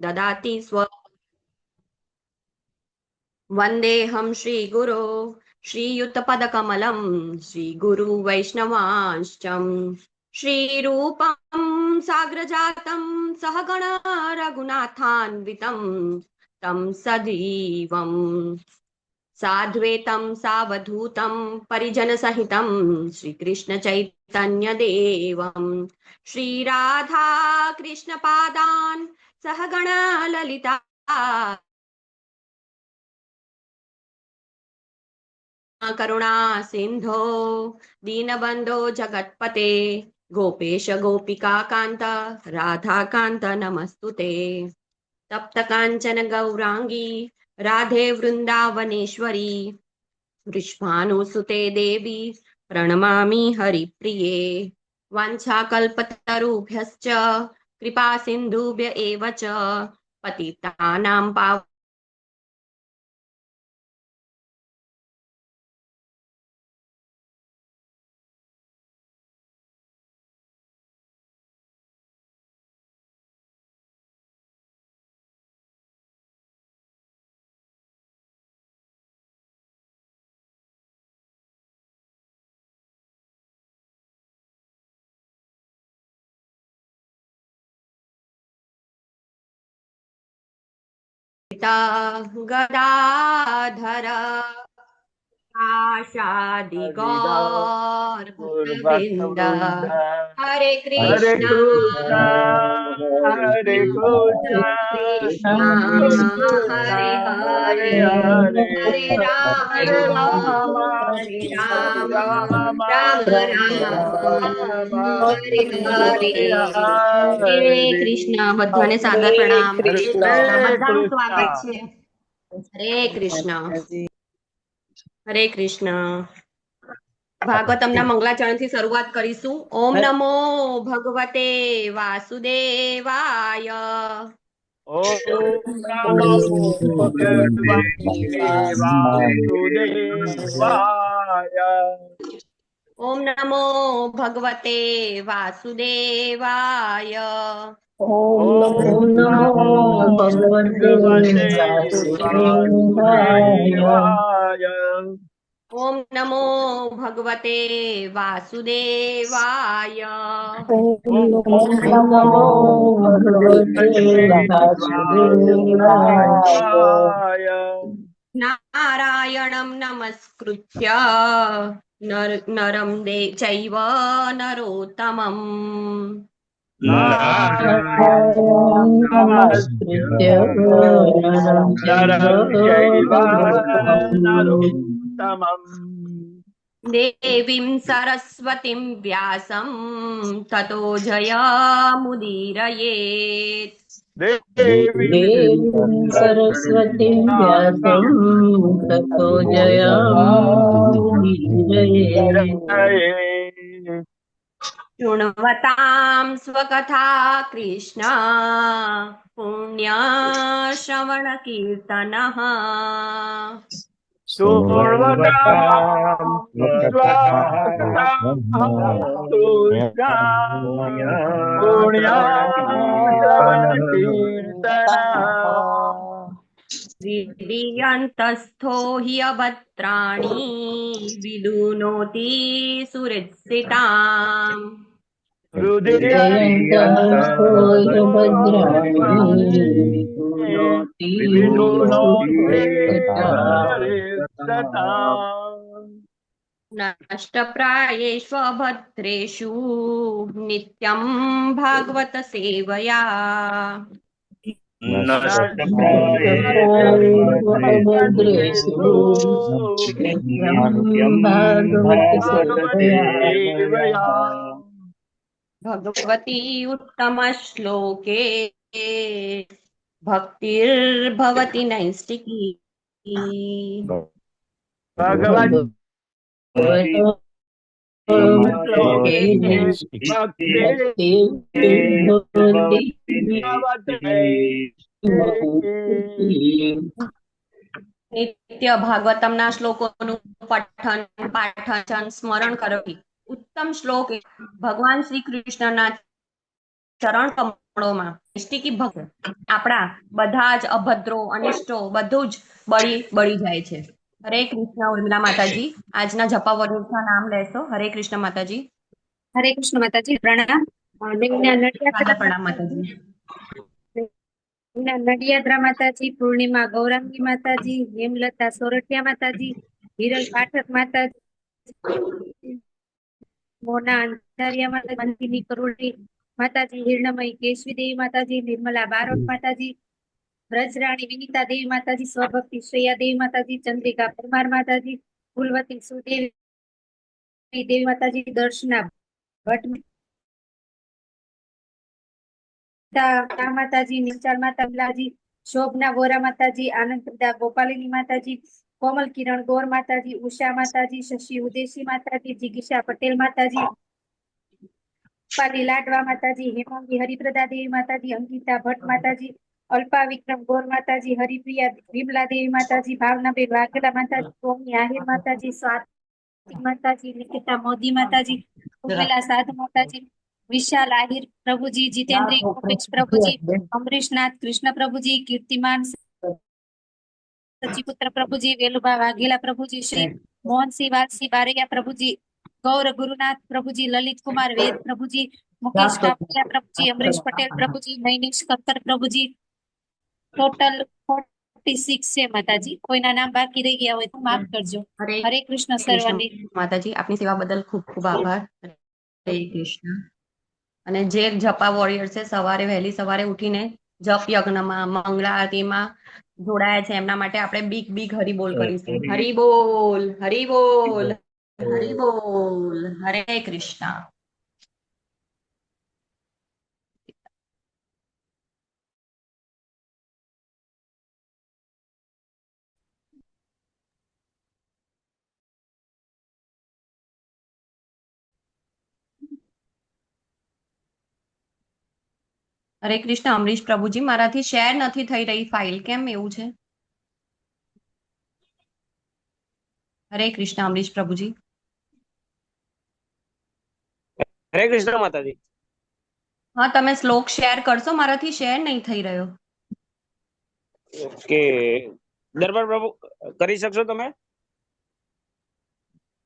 ददाति स्व वन्देऽहं श्रीगुरो श्रीयुतपदकमलं श्रीगुरुवैष्णवांश्चं श्रीरूपं साग्रजातं सहगण रघुनाथान्वितं तं सजीवम् साद्वैतं सावधूतं परिजनसहितं श्रीकृष्णचैतन्यदेवं श्रीराधा कृष्णपादान् सहगण ललिता करुणा सिंधो दीनबंधो जगत्पते गोपेश गोपिका कांत राधा कांत नमस्तुते तप्त कांचन गौरांगी राधे वृंदावनेश्वरी वृषभानुसुते देवी प्रणमामि हरिप्रिये वाञ्छाकल्पतरुभ्यश्च कृपा सिन्धुभ्य एव च पतितानां गदाधर आशादि गौर भक्तवृंद हरे कृष्णा हरे कृष्णा हरे हरे हरे राम हरे राम राम राम हरे हरे हरे कृष्ण बधाने सादर प्रणाम हरे कृष्ण बधाનું સ્વાગત છે હરે કૃષ્ણ હરે કૃષ્ણ ભાગવતમના મંગલાચરણથી શરૂઆત કરીશું ઓમ નમો ભગવતે વાસુદેવાય ओम नमो भगवते वासुदेवाय ओम नमो भगवते वासुदेवाय ओम नमो भगवते वासुदेवाय ओम नमो भगवते वासुदेवाय ओम नमो भगवते वासुदेवाय नारायणं नमस्कृत्य नरं चैव नरोत्तमम् नारायणं नमस्कृत्य नरं चैव नरोत्तमम् देवीं सरस्वतीं व्यासं ततो जयमुदीरयेत् देवीं सरस्वतीं व्यासं ततो जयमुदीरयेत् शृण्वतां स्वकथा कृष्ण पुण्यश्रवणकीर्तनः हृदयन्तस्थो हि अभद्राणि विदुनोति सुहृत्सिताम् नष्टप्रायेषु अभद्रेषु नित्यं भागवत सेवया भगवती उत्तम श्लोके भक्तिर्भवति नैष्टिकी नित्य भागवतमना श्लोकोનું પઠન પાઠન સ્મરણ કરવી ઉત્તમ શ્લોક ભગવાન શ્રી કૃષ્ણના ચરણ ગુણોમાં નૈષ્ટિકી ભક્ત આપણા બધા જ અભદ્રો અનિષ્ટો બધું જ બળી જાય છે. હરે કૃષ્ણ ઉર્મિલા માતાજી, આજના જપા વરુણના નામ લેશો. હરે કૃષ્ણ માતાજી. હરે કૃષ્ણ માતાજી, પ્રણામ. દાદા પ્રણામ માતાજી. નડિયાદરા માતાજી, પૂર્ણિમા ગૌરાંગી માતાજી, હેમલતા સોરઠિયા માતાજી, હિરલ પાઠક માતાજી, મોના અંધારિયા માતાજી, બંધીની કરોડી માતાજી, હિરણમયી કેશવી દેવી માતાજી, નિર્મલા બારોટ માતાજી, બ્રજરાણી વિનીતા દેવી માતાજી, સ્વભક્તિ શ્રેયા દેવી માતાજી, ચંદ્રિકા પરમાર માતાજી, ફૂલવતી સુદેવી દેવી માતાજી, દર્શના ભટ્ટ માતાજી, નિચાલ માતાજી, શોભના વોરા માતાજી, આનંદપ્રદા ગોપાલિની માતાજી, કોમલ કિરણ ગોર માતાજી, ઉષા માતાજી, શશી ઉદેશી માતાજી, જિગીષા પટેલ માતાજી, પાલી લાડવા માતાજી, હેમાંગી હરિપ્રદા દેવી માતાજી, અંકિતા ભટ્ટ માતાજી, અલ્પા વિક્રમ ગોર માતાજી, હરિપ્રિયા વિમલા દેવી માતાજી, ભાવનાબેન વાઘેલા માતાજી, સોમની આહિર માતાજી, સ્વાતિ માતાજી, નિકિતા મોદી માતાજી, ઉર્મિલા સાધુ માતાજી, વિશાલ આહિર પ્રભુજી, જીતેન્દ્ર ઉમેશ પ્રભુજી, અમરીશનાથ કૃષ્ણ પ્રભુજી, કીર્તિમાન સચીપુત્ર પ્રભુજી, વેલુબા વાઘેલા પ્રભુજી, શ્રી મોહનસિંહ વાલસિંહ બારૈયા પ્રભુજી, ગૌર ગુરુનાથ પ્રભુજી, લલિત કુમાર વેદ પ્રભુજી, મુકેશ કાપડિયા પ્રભુજી, અમરીશ પટેલ પ્રભુજી, નૈનિશ કક્કર પ્રભુજી, ટોટલ 46 છે માતાજી. કોઈના નામ બાકી રહી ગયા હોય તો માફ કરજો. હરે કૃષ્ણ સર્વને. માતાજી, આપની સેવા બદલ ખૂબ ખૂબ આભાર. હરે કૃષ્ણ. અને જે જપા વોરિયર છે સવારે વહેલી સવારે ઉઠીને જપ યજ્ઞમાં મંગળા આરતીમાં જોડાયા છે એમના માટે આપણે બીગ બીગ હરિબોલ કરીશું. હરિબોલ હરિબોલ હરિબોલ. હરે કૃષ્ણ. હરે કૃષ્ણ. અમરીશ પ્રભુજી, મારાથી શેર નથી થઈ રહી ફાઇલ, કેમ એવું છે? હરે કૃષ્ણ અમરીશ પ્રભુજી. હરે કૃષ્ણ માતાજી. હા, તમે શ્લોક શેર કરશો? મારાથી શેર નહીં થઈ રહ્યો. ઓકે, દરબાર પ્રભુ કરી શકશો તમે?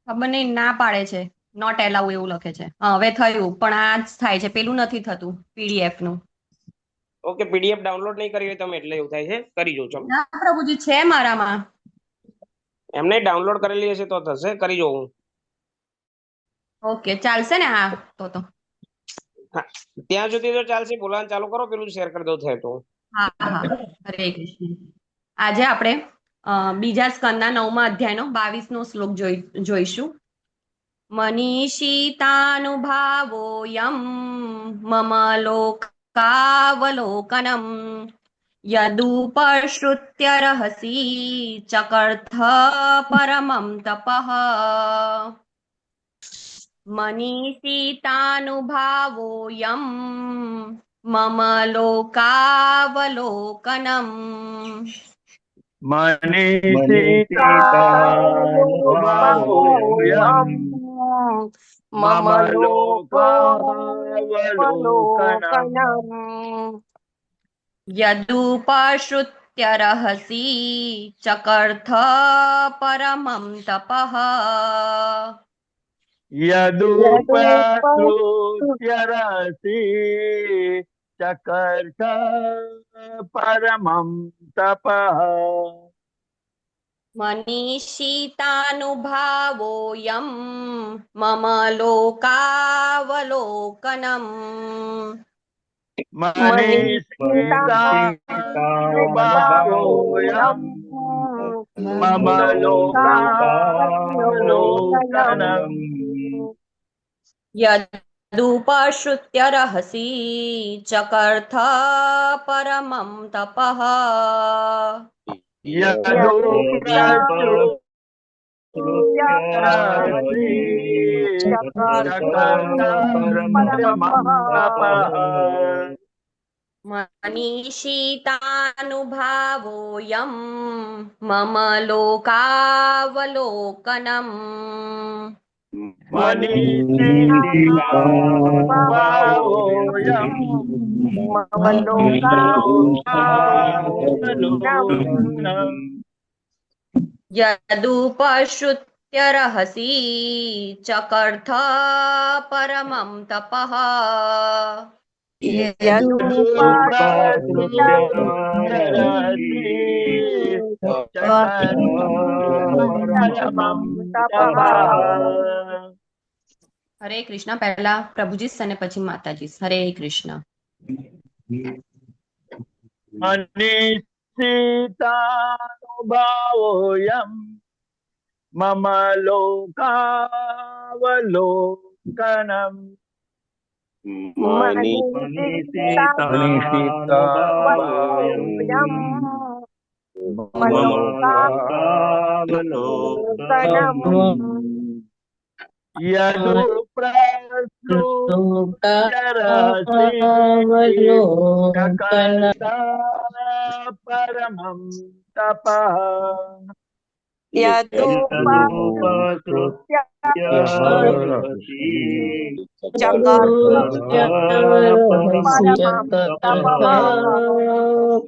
ખબર નહીં, ના પાડે છે, નોટ એલાઉ એવું લખે છે. હા, હવે થયું, પણ આ જ થાય છે, પેલું નથી થતું પીડીએફ નું. ઓકે, પીડીએફ ડાઉનલોડ નહીં કરી હોય તમે એટલે એવું થાય છે. કરી જોઉં છું. ના પ્રભુજી, છે મારામાં. એમને ડાઉનલોડ કરેલી હશે તો થશે. કરી જોઉં. ઓકે, ચાલશે ને? હા, તો હા, ત્યાં સુધી તો ચાલશે. બોલાવાનું ચાલુ કરો, પેલું શેર કરી દઉં થાય તો. હા હા. હરે કૃષ્ણ. આજે આપણે બીજા સ્કંદના 9મા અધ્યાયનો 22નો શ્લોક જોઈશું. મનીષિતાનુભાવોયમ મમ લોકાવલોકનમ યદુપશ્રુત્ય રહસી ચકર્થ પરમં તપઃ. મનીષિતાનુભાવોયમ મમ લોકાવલોકનમ મનીષિતાનુભાવોऽયં મમ લોકાવલોકનम् યદુપશ્રુત્ય રહસી ચકર્થ પરમં તપઃ. યદુપશ્રુત્ય રસી ચકર્ષ પરમં તપઃ. મનીષિતાનુભાવોયમ મમ લોકાવલોકનમ મનીષિતાનુભાવોऽયં મમ લોકાવલોકનम् યદુપશ્રુત્ય રહસી ચકર્થ પરમં તપઃ. યદુપશ્રુત્ય રસી ચકર્ષ પરમં તપઃ. મનીષિતાનુભાવોયમ મમ લોકાવલોકનમ मनीषितानुभावोऽयं मम लोकावलोकनम् यदुपश्रुत्य रहसि चकर्थ परमं तपः यदुपश्रुत्य रहसि चकर्थ परमं तपः। हरे कृष्ण। पहला प्रभुजी અને પછી માતાજી। હરે કૃષ્ણ। मनीषितानुभावोऽयं मम लोकावलोकनम् मनीषितानुभावोऽयं मम लोकावलोकनम् यदुप्रसृत्य रहसि चकर्थ परमं तपः। यदुपश्रुत्य रहसि चकर्थ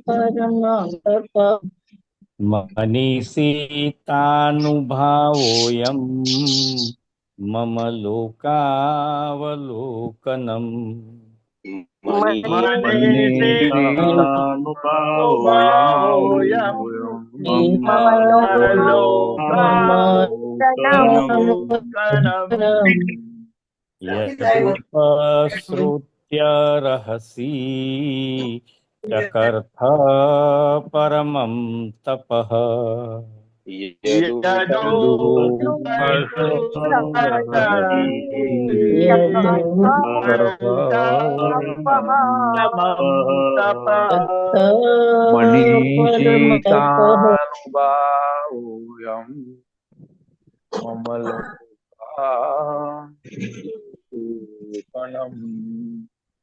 परमं तपः। मनीषितानुभावोऽयं मम लोकावलोकनम् मनीषितानुभावोऽयं मम लोकावलोकनम् यदुपश्रुत्य रहसि चकर्थ परमं तपः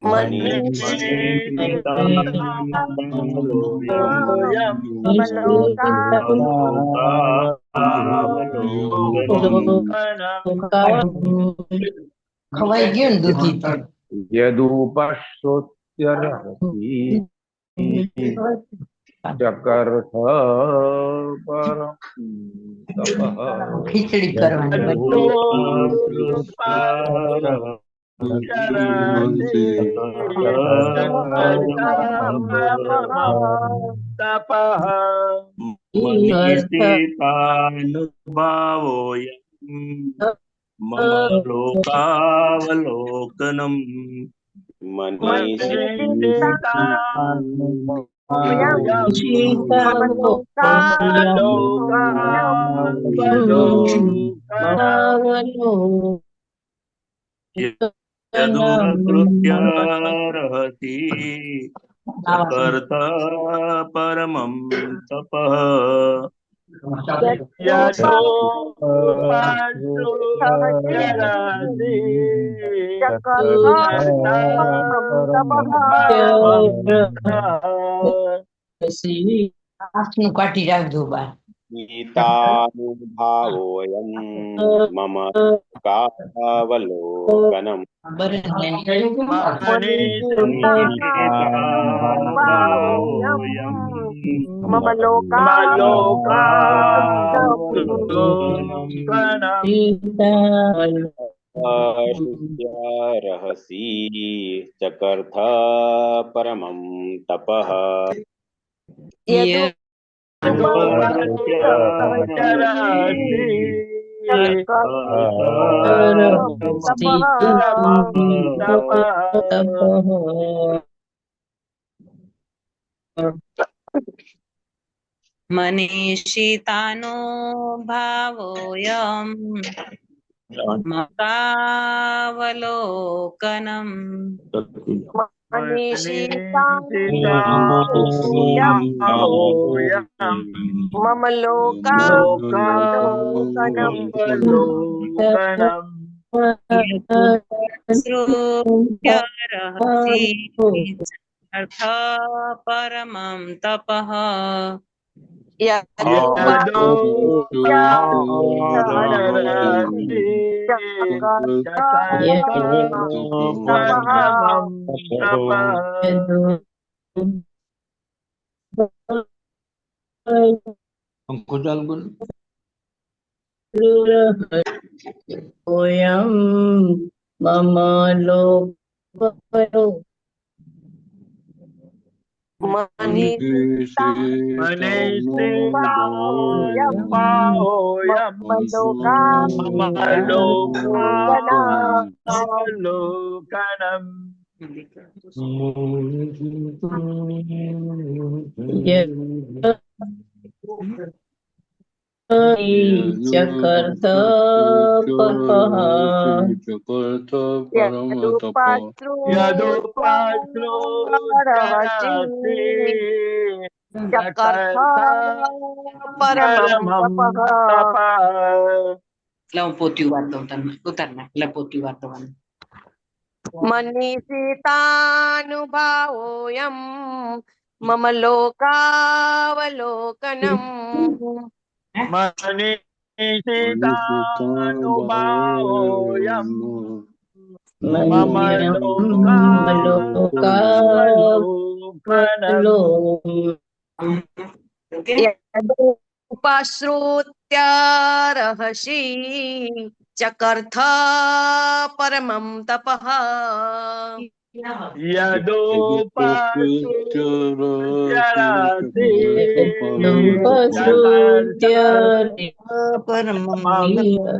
मनीषितानुभावोऽयं मम लोकावलोकनम् यदुपश्रुत्य रहसि चकर्थ परं तपः। खिचड़ी करवानी मनीषितानुभावोऽयं मम लोकावलोकनम् यदुपकृत्य रहसि चकर्थ परमं तपः। काटी રાખજો બા गीतानुभावोऽयं मम लोकावलोकनम् मम शुद्ध्य रहसि चकर्थ परमं तपः मनीषितानुभावोऽयं मकावलोकनम् मम लोकावलोकनम् श्रुत्य रहसि चकर्थ परमं तपः यदुपहारसि चकर्तपरमं तपः ओयम मम लोकलो मनीषितानुभावोऽयं मम लोकावलोकनम् चकर्त यदुपश्रुत्यरहसि चकर्तपरमं तपः मनीषितानुभावोऽयं मम लोकावलोकनम् मनीषितानुभावोऽयं मम लोकावलोकनम् यदुपश्रुत्यर्हसि चकर्थ परमं तपः यदुपश्रुत्यरहसि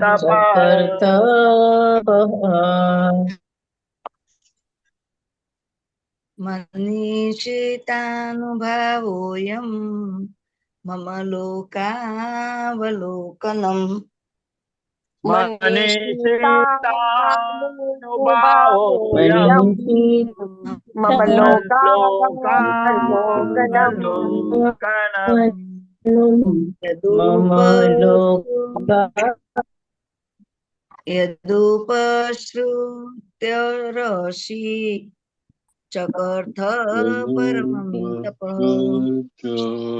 चकर्त मनीषितानुभावोऽयं मम लोकावलोकनम् मनीषितानुभावोऽयं मम लोकावलोकनम् मम लोका यदुपश्रुत्यरसि चकर्थ परमं तपः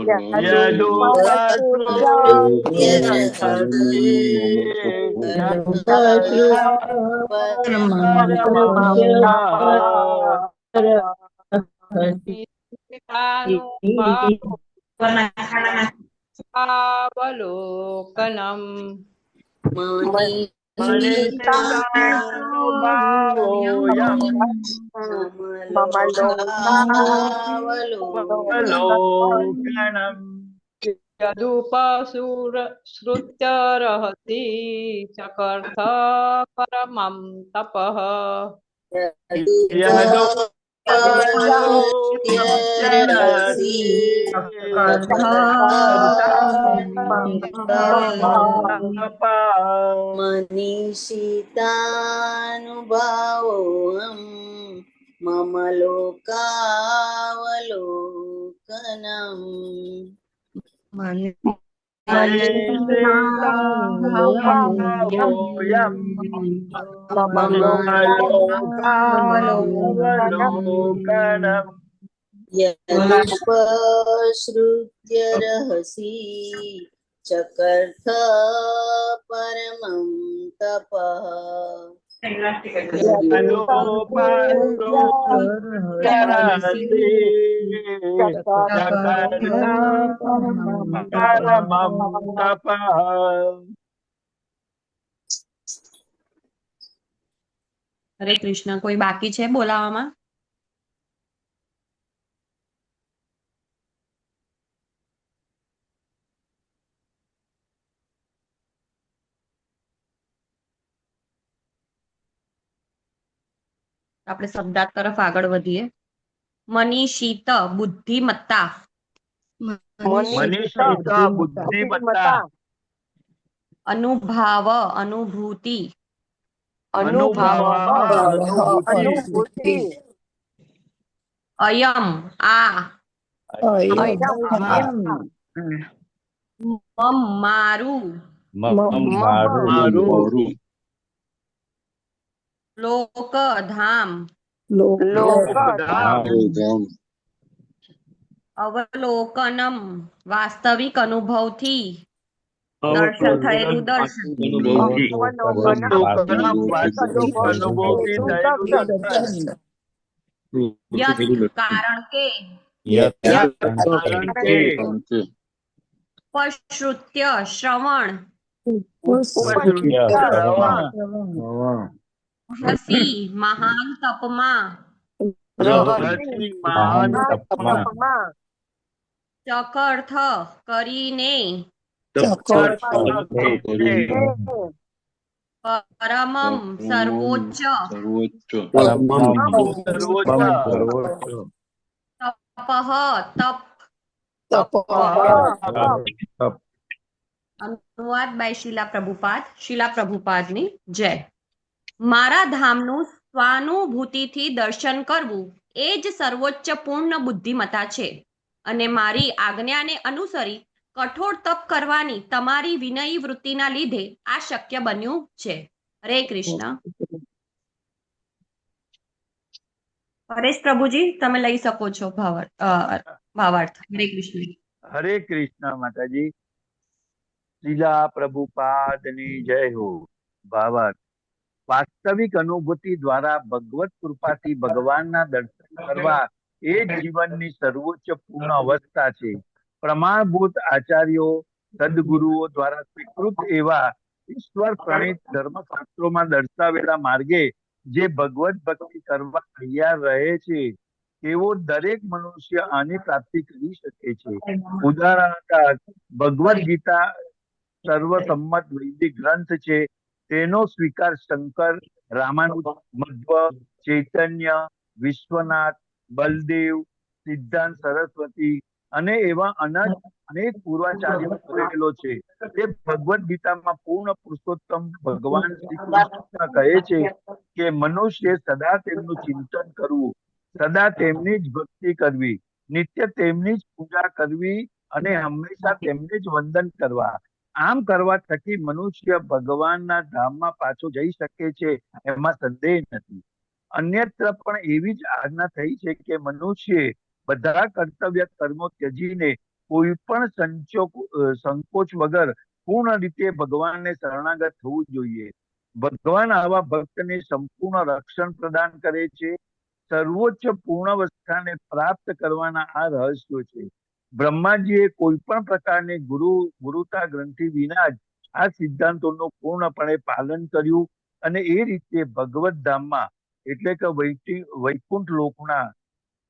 यदुपश्रुत्यरहसि अवलोकनम् मनीषितानुभावोऽयं मम लोकावलोकनम् यदुपश्रुत्यरहसि चकर्थ परमं तपः यदुपश्रुत्यरहसि मनीषितानुभावोऽहं मम लोकावलोकनम् मनीषितानुभावोऽयं मम लोकावलोकनम् यदुपश्रुत्यरहसि चकर्थ परमं तपः यदुपश्रुत्यरहसि चकर्तपरमं तपः હરે કૃષ્ણ. કોઈ બાકી છે બોલાવામાં? આપણે શબ્દાર્થ તરફ આગળ વધીએ. મનીષિત બુદ્ધિમત્તા. મનીષિતા બુદ્ધિમત્તા અનુભાવ અનુભૂતિ. અનુભૂતિ અયમ આ. મમ મારું. મારું લોકધામ. લોકધામ અવલોકનમ વાસ્તવિક અનુભવથી દર્શન થયેલું દર્શન. અવલોકનમ વાસ્તવિક અનુભવથી થયેલું દર્શન. યત કારણ કે યત કારણ કે પશ્રુત્ય શ્રવણ ઉપશ્રુત્ય શ્રવણ રસી મહાન તપમાં રહસી મહાન તપમાં ચકર્થ કરીને પરમમ સર્વોચ્ચ તપઃ તપ. અનુવાદ બાય શીલા પ્રભુપાદની જય. મારા ધામનું સ્વાનુભૂતિથી દર્શન કરવું એ જ સર્વોચ્ચ પૂર્ણ બુદ્ધિમત્તા છે અને મારી આજ્ઞાને અનુસરી કઠોર તપ કરવાની તમારી વિનયી વૃત્તિના લીધે આ શક્ય બન્યું છે. હરે કૃષ્ણ. પરેશ પ્રભુજી તમે લઈ શકો છો ભાવાર્થ. હરે કૃષ્ણ. હરે કૃષ્ણ માતાજી. શીલા પ્રભુપાદની જય હો. ભાવાર્થ. વાસ્તવિક અનુભૂતિ દ્વારા ભગવત કૃપાથી ભગવાનના દર્શન કરવા એ જીવનની સર્વોચ્ચ પૂર્ણ અવસ્થા છે. પ્રમાણભૂત આચાર્યો સદગુરુઓ દ્વારા સ્વીકૃત એવા ઈશ્વર પ્રણીત ધર્મશાસ્ત્રોમાં દર્શાવેલા માર્ગે જે ભગવત ભક્તિ કરવા તૈયાર રહે છે તેવો દરેક મનુષ્ય આની પ્રાપ્તિ કરી શકે છે. ઉદાહરણ ભગવદ ગીતા સર્વસંમત વૈદિક ગ્રંથ છે. તેનો સ્વીકાર શંકર, રામાનુજ, મધ્વ, ચૈતન્ય, વિશ્વનાથ, બલદેવ, સિદ્ધાંત સરસ્વતી અને એવા અનેક પૂર્વાચાર્યો કરેલો છે. તે ભગવદ ગીતામાં પૂર્ણ પુરુષોત્તમ ભગવાન શ્રી કૃષ્ણ કહે છે કે મનુષ્ય સદા તેમનું ચિંતન કરવું, સદા તેમની જ ભક્તિ કરવી, નિત્ય તેમની જ પૂજા કરવી અને હંમેશા તેમને જ વંદન કરવા. આમ કરવા થકી મનુષ્ય ભગવાનના ધામમાં પાછો જઈ શકે છે, એમાં સંદેહ નથી. અન્યત્ર પણ એવી જ આજ્ઞા થઈ છે કે મનુષ્ય બધા કર્તવ્ય કર્મો ત્યજીને કોઈ પણ સંકોચ વગર પૂર્ણ રીતે ભગવાનને શરણાગત થવું જોઈએ. ભગવાન આવા ભક્તને સંપૂર્ણ રક્ષણ પ્રદાન કરે છે. સર્વોચ્ચ પૂર્ણાવસ્થાને પ્રાપ્ત કરવાના આ રહસ્યો છે. બ્રહ્માજીએ કોઈ પણ પ્રકારની ગુરુતા ગ્રંથિ વિના જ આ સિદ્ધાંતોનું પૂર્ણપણે પાલન કર્યું અને એ રીતે ભગવત ધામમાં એટલે કે વૈકુંઠ લોકના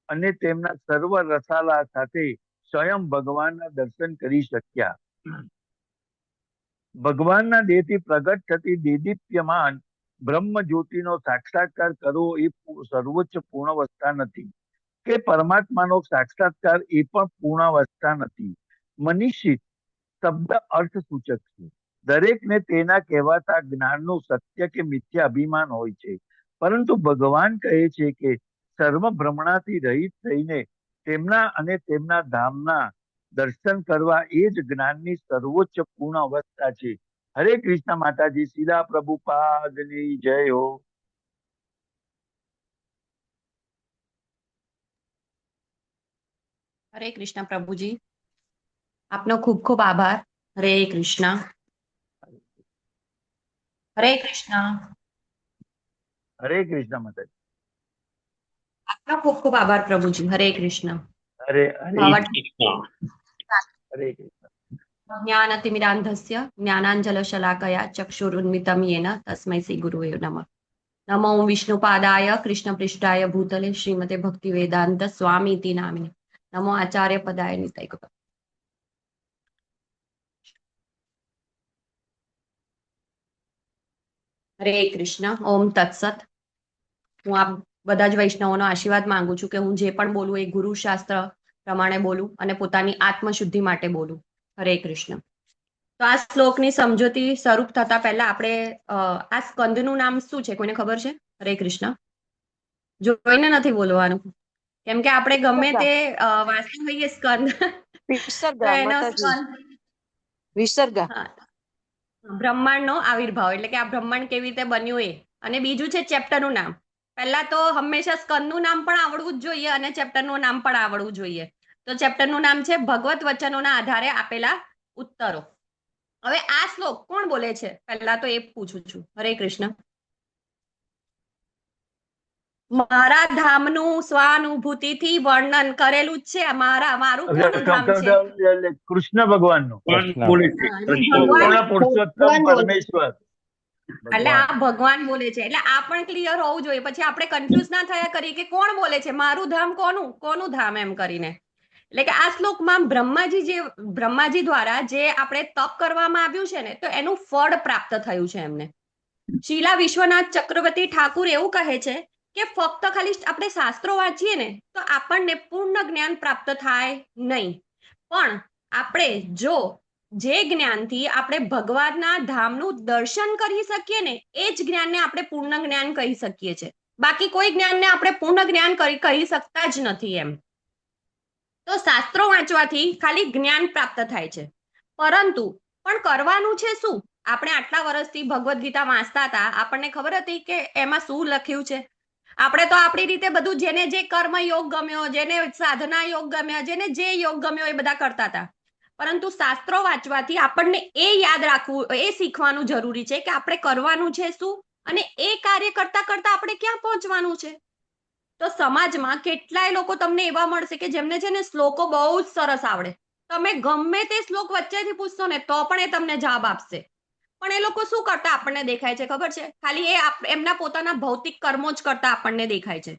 અને તેમના સર્વ રસાલા સાથે સ્વયં ભગવાનના દર્શન કરી શક્યા. ભગવાનના દેહથી પ્રગટ થતી દેદીપ્યમાન બ્રહ્મ જ્યોતિનો સાક્ષાત્કાર કરવો એ સર્વોચ્ચ પૂર્ણાવસ્થા નથી કે પરમાત્માનો સાક્ષાત્કાર એ પણ પૂર્ણાવસ્થા નથી. મનીષિત શબ્દ અર્થ સૂચક છે. દરેકને તેના કહેવાતા જ્ઞાનનું સત્ય કે મિથ્યા અભિમાન હોય છે, પરંતુ ભગવાન કહે છે કે સર્વ ભ્રમણાથી રહિત થઈને તેમના અને તેમના ધામના દર્શન કરવા એ જ જ્ઞાનની સર્વોચ્ચ પૂર્ણ અવસ્થા છે. હરે કૃષ્ણ માતાજી. શીલા પ્રભુપાદની જય હો. હરે કૃષ્ણ પ્રભુજી. આપનો ખૂબ ખૂબ આભાર. હરે કૃષ્ણ. હરે કૃષ્ણ. હરે કૃષ્ણ માતાજી. આપનો ખૂબ ખૂબ આભાર પ્રભુજી. હરે કૃષ્ણ. હરે કૃષ્ણ. જ્ઞાનતિમિરાંધસ્ય જ્ઞાનાંજલશલાકયા ચક્ષુરુન્મિતં યેન તસ્मै શ્રી ગુરુવે નમઃ. નમો વિષ્ણુપાદાય કૃષ્ણપૃષ્ઠાય ભૂતલે શ્રીમતે ભક્તિવેદાંત સ્વામીતિ નામિને. નમો આચાર્ય પદાય નિતય ગુરુ. હરે કૃષ્ણ. ઓમ તત્સત. હું આપ બધા જ વૈષ્ણવોનો આશીર્વાદ માંગુ છું કે હું જે પણ બોલું એ ગુરુ શાસ્ત્ર પ્રમાણે બોલું અને પોતાની આત્મશુદ્ધિ માટે બોલું. હરે કૃષ્ણ. તો આ શ્લોકની સમજૂતી સ્વરૂપ થતા પહેલા આપણે આ સ્કંદનું નામ શું છે કોઈને ખબર છે? હરે કૃષ્ણ. જોઈને નથી બોલવાનું, કેમ કે આપણે ગમે તે વાંચી હોઈએ સ્કંદ વિસર્ગ બ્રહ્માંડનો આવિર્ભાવ એટલે કે આ બ્રહ્માંડ કેવી રીતે બન્યું એ. અને બીજું છે ચેપ્ટરનું નામ. પહેલા તો હંમેશા સ્કંદનું નામ પણ આવડવું જ જોઈએ અને ચેપ્ટરનું નામ પણ આવડવું જોઈએ. તો તો ચેપ્ટરનું નામ છે ભગવત વચનોના આધારે આપેલા ઉત્તરો. હવે આ શ્લોક કોણ બોલે છે પહેલા તો એ પૂછું છું. હરે કૃષ્ણ. મારા ધામનું સ્વાનુભૂતિથી વર્ણન કરેલું જ છે. મારું કોનું ધામ છે? કૃષ્ણ ભગવાનનું કૃષ્ણ. બોલે છે. પૂર્ણ પુરુષોત્તમ પરમેશ્વર. એટલે આ ભગવાન બોલે છે. એટલે આ પણ ક્લિયર હોવું જોઈએ. પછી આપણે કન્ફ્યુઝ ના થયા કરીએ કે કોણ બોલે છે, મારું ધામ કોનું ધામ એમ કરીને. એટલે કે આ શ્લોકમાં બ્રહ્માજી દ્વારા જે આપણે તપ કરવામાં આવ્યું છે ને, તો એનું ફળ પ્રાપ્ત થયું છે એમને. શીલા વિશ્વનાથ ચક્રવર્તી ઠાકુર એવું કહે છે કે ફક્ત ખાલી આપણે શાસ્ત્રો વાંચીએ ને તો આપણને પૂર્ણ જ્ઞાન પ્રાપ્ત થાય નહીં, પણ આપણે જો જે જ્ઞાનથી આપણે ભગવાનના ધામનું દર્શન કરી શકીએ ને, એ જ જ્ઞાનને આપણે પૂર્ણ જ્ઞાન કહી શકીએ છીએ. બાકી કોઈ જ્ઞાનને આપણે પૂર્ણ જ્ઞાન કહી શકતા જ નથી એમ. તો શાસ્ત્રો વાંચવાથી ખાલી જ્ઞાન પ્રાપ્ત થાય છે, પરંતુ પણ કરવાનું છે શું? આપણે આટલા વર્ષથી ભગવદ્ ગીતા વાંચતા હતા, આપણને ખબર હતી કે એમાં શું લખ્યું છે? આપણે તો આપણી રીતે બધું, જેને જે કર્મ યોગ ગમ્યો, જેને સાધના યોગ ગમ્યા, જેને જે યોગ ગમ્યો એ બધા કરતા હતા. પરંતુ શાસ્ત્રો વાંચવાથી આપણને એ યાદ રાખવું, એ શીખવાનું જરૂરી છે કે આપણે કરવાનું છે શું અને એ કાર્ય કરતા કરતા આપણે ક્યાં પહોંચવાનું છે. તો સમાજમાં કેટલાય લોકો તમને એવા મળશે કે જેમને છે ને શ્લોકો બહુ જ સરસ આવડે. તમે ગમે તે શ્લોક વચ્ચેથી પૂછશો ને તો પણ એ તમને જવાબ આપશે. પણ એ લોકો શું કરતા આપણને દેખાય છે ખબર છે? ખાલી એ એમના પોતાના ભૌતિક કર્મો જ કરતા આપણને દેખાય છે.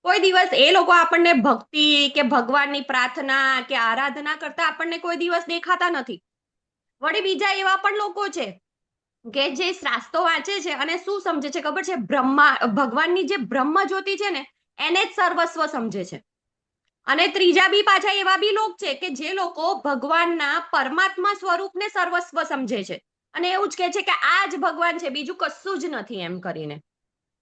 કોઈ દિવસ એ લોકો આપણને ભક્તિ કે ભગવાનની પ્રાર્થના કે આરાધના કરતા આપણને કોઈ દિવસ દેખાતા નથી. વળી બીજા એવા પણ લોકો છે કે જે શાસ્ત્રો વાંચે છે અને શું સમજે છે ખબર છે? ભગવાનની જે બ્રહ્મ જ્યોતિ છે ને એને જ સર્વસ્વ સમજે છે. અને ત્રીજા બી પાછા એવા બી લોક છે કે જે લોકો ભગવાનના પરમાત્મા સ્વરૂપને સર્વસ્વ સમજે છે અને એવું જ કહે છે કે આ જ ભગવાન છે, બીજું કશું જ નથી એમ કરીને.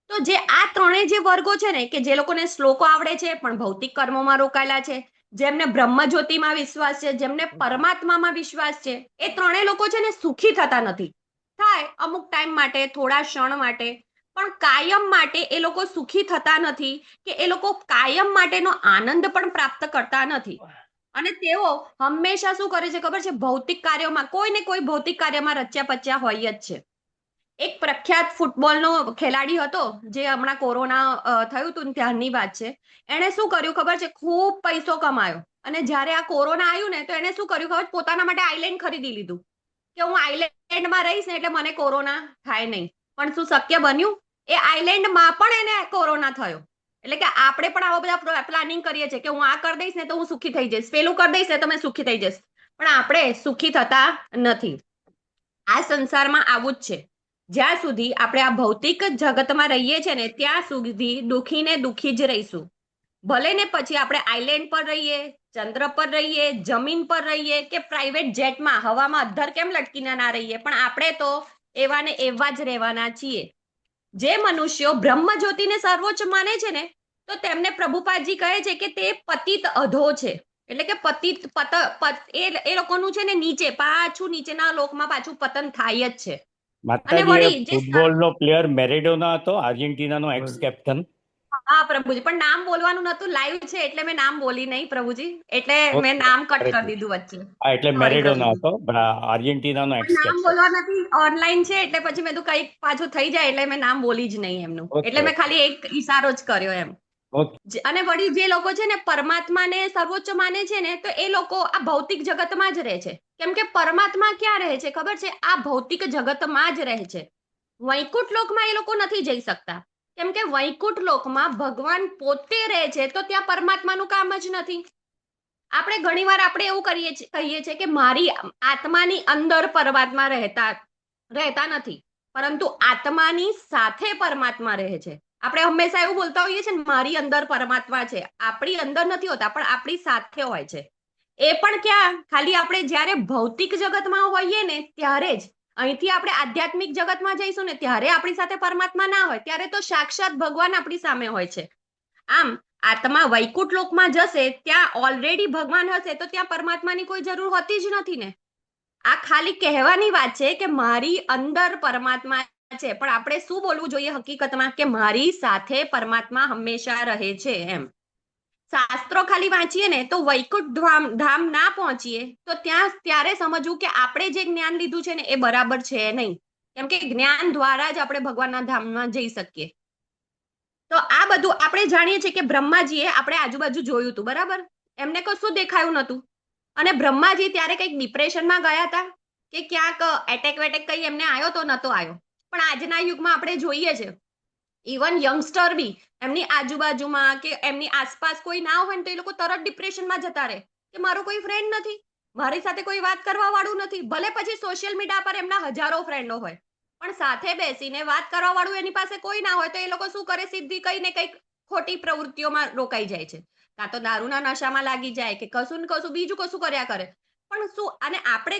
તો જે આ ત્રણેય જે વર્ગો છે ને, કે જે લોકોને શ્લોકો આવડે છે પણ ભૌતિક કર્મોમાં રોકાયેલા છે, જેમને બ્રહ્મ જ્યોતિમાં વિશ્વાસ છે, જેમને પરમાત્મામાં વિશ્વાસ છે, એ ત્રણેય લોકો છે ને સુખી થતા નથી. થાય અમુક ટાઈમ માટે, થોડા ક્ષણ માટે, પણ કાયમ માટે એ લોકો સુખી થતા નથી, કે એ લોકો કાયમ માટેનો આનંદ પણ પ્રાપ્ત કરતા નથી. અને તેઓ હંમેશા શું કરે છે ખબર છે? ભૌતિક કાર્યોમાં, કોઈ ને કોઈ ભૌતિક કાર્યમાં રચ્યા પચ્યા હોય જ છે. એક પ્રખ્યાત ફૂટબોલનો ખેલાડી હતો, જે હમણાં કોરોના થયું હતું ત્યારની વાત છે. એને શું કર્યું ખબર છે? ખૂબ પૈસો કમાયો, અને જ્યારે આ કોરોના આવ્યું ને તો એને શું કર્યું ખબર? પોતાના માટે આઈલેન્ડ ખરીદી લીધું કે હું આઈલેન્ડમાં રહીશ ને એટલે મને કોરોના થાય નહીં. પણ શું શક્ય બન્યું? એ આઈલેન્ડમાં પણ એને કોરોના થયો. એટલે કે આપણે પણ આવા બધા પ્લાનિંગ કરીએ છીએ કે હું આ કરી દઈશ ને તો હું સુખી થઈ જઈશ, પેલું કરી દઈશ ને તો મેં સુખી થઈ જઈશ, પણ આપણે સુખી થતા નથી. આ સંસારમાં આવું જ છે. જ્યાં સુધી આપણે આ ભૌતિક જગતમાં રહીએ છીએ ને ત્યાં સુધી દુઃખી ને દુઃખી જ રહીશું. ભલે ને પછી આપણે આઈલેન્ડ પર રહીએ, ચંદ્ર પર રહીએ, જમીન પર રહીએ, કે પ્રાઇવેટ જેટમાં હવામાં અધ્ધર કેમ લટકીને ના રહીએ, પણ આપણે તો એવા ને એવા જ રહેવાના છીએ. જે મનુષ્યો બ્રહ્મ જ્યોતિને સર્વોચ્ચ માને છે ને, તો તેમને પ્રભુપાદજી કહે છે કે તે પતિત અધો છે. એટલે કે પતિત એ લોકોનું છે ને નીચે, પાછું નીચેના લોકમાં પાછું પતન થાય જ છે. માતાજી, ફૂટબોલનો પ્લેયર મેરેડોના હતો, આર્જેન્ટિનાનો એક્સ કેપ્ટન. હા પ્રભુજી, પણ નામ બોલવાનું નતું, લાઈવ છે એટલે મેં નામ બોલી નહીં પ્રભુજી, એટલે મેં નામ કટ કરી દીધું વચ્ચે. હા, એટલે મેરેડોના હતો, આર્જેન્ટિનાનો એક્સ કેપ્ટન. નામ બોલવા નથી, ઓનલાઈન છે એટલે પછી મેં તો કઈ પાછું થઈ જાય એટલે મેં નામ બોલી જ નહીં એમનું. એટલે મેં ખાલી એક ઈશારો જ કર્યો એમ. અને વળી જે લોકો છે ને પરમાત્માને સર્વોચ્ચ માને છે ને, તો એ લોકો આ ભૌતિક જગતમાં જ રહે છે. કેમ કે પરમાત્મા ક્યાં રહે છે ખબર છે? આ ભૌતિક જગતમાં જ રહે છે. વૈકુંઠ લોકમાં એ લોકો નથી જઈ શકતા, કેમ કે વૈકુંઠ લોકમાં ભગવાન પોતે રહે છે, તો ત્યાં પરમાત્માનું કામ જ નથી. આપણે ઘણીવાર આપણે એવું કહીએ છીએ કે મારી આત્માની અંદર પરમાત્મા રહેતા નથી, પરંતુ આત્માની સાથે પરમાત્મા રહે છે. આપણે હંમેશા એવું બોલતા હોઈએ છીએ, મારી અંદર પરમાત્મા છે. આપણી અંદર નથી હોતા, પણ આપણી સાથે હોય છે. એ પણ ક્યાં? ખાલી આપણે જ્યારે ભૌતિક જગતમાં હોઈએ ને ત્યારે જ. અહીંથી આપણે આધ્યાત્મિક જગતમાં જઈશું ને ત્યારે આપણી સાથે પરમાત્મા ના હોય, ત્યારે તો સાક્ષાત ભગવાન આપણી સામે હોય છે. આમ આત્મા વૈકુંઠ લોકમાં જશે, ત્યાં ઓલરેડી ભગવાન હશે, તો ત્યાં પરમાત્માની કોઈ જરૂર હોતી જ નથી ને. આ ખાલી કહેવાની વાત છે કે મારી અંદર પરમાત્મા છે, પણ આપણે શું બોલવું જોઈએ હકીકતમાં? કે મારી સાથે પરમાત્મા હંમેશા રહે છે એમ. શાસ્ત્રો ખાલી વાંચીએ ને તો વૈકુંઠ ધામ ના પહોંચીએ તો ત્યારે સમજવું કે આપણે જે જ્ઞાન લીધું છે ને એ બરાબર છે નહીં, કેમ કે જ્ઞાન દ્વારા જ આપણે ભગવાનના ધામમાં જઈ શકીએ. તો આ બધું આપણે જાણીએ છીએ કે બ્રહ્માજીએ આપણે આજુબાજુ જોયું હતું, બરાબર? એમને કશું દેખાયું નતું, અને બ્રહ્માજી ત્યારે કંઈક ડિપ્રેશનમાં ગયા હતા કે ક્યાંક એટેક વેટેક કઈ એમને આવ્યો તો નતો આવ્યો. પણ આજના યુગમાં આપણે જોઈએ છે ઇવન યંગસ્ટર બી એમની આજુબાજુમાં કે એમની આસપાસ કોઈ ના હોય ને તો એ લોકો તરત ડિપ્રેશનમાં જતા રહે કે મારો કોઈ ફ્રેન્ડ નથી, મારી સાથે કોઈ વાત કરવા વાળું નથી. ભલે પછી સોશિયલ મીડિયા પર એમના હજારો ફ્રેન્ડો હોય, પણ સાથે બેસીને વાત કરવા વાળું એની પાસે કોઈ ના હોય તો એ લોકો શું કરે, સીધી કઈ ને કઈક ખોટી પ્રવૃત્તિઓમાં રોકાઈ જાય છે. કાં તો દારૂના નશામાં લાગી જાય કે કશું ને કશું બીજું કશું કર્યા કરે. પણ શું, અને આપણે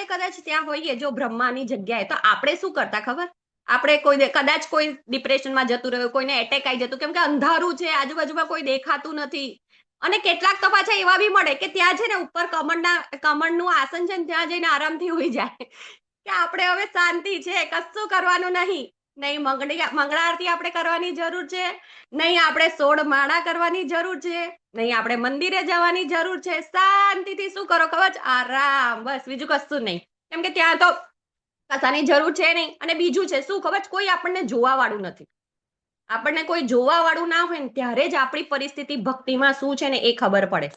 કદાચ ત્યાં હોઈએ જો બ્રહ્માની જગ્યાએ, તો આપણે શું કરતા ખબર? આપણે કદાચ કોઈ ડિપ્રેશનમાં જતું રહ્યું, કોઈને એટેક આવી જતું, કેમ કે અંધારું છે, આજુબાજુમાં કોઈ દેખાતું નથી. અને કેટલાક તો પાછા એવા બી મળે કે ત્યાં છે ને ઉપર કમળનું આસન છે ને ત્યાં જઈને આરામથી હોઈ જાય કે આપણે હવે શાંતિ છે, કશું કરવાનું નહીં મંગળા આરતી આપણે કરવાની જરૂર છે, નહીં આપણે 16 માળા કરવાની જરૂર છે, નહીં આપણે મંદિરે જવાની જરૂર છે. શાંતિથી શું કરો ખબર? આરામ, બસ, બીજું કશું નહીં. કેમ કે ત્યાં તો કશાની જરૂર છે નહીં. અને બીજું છે શું ખબર? કોઈ આપણને જોવા વાળું નથી. આપણને કોઈ જોવા વાળું ના હોય ને ત્યારે જ આપણી પરિસ્થિતિ ભક્તિમાં શું છે ને એ ખબર પડે.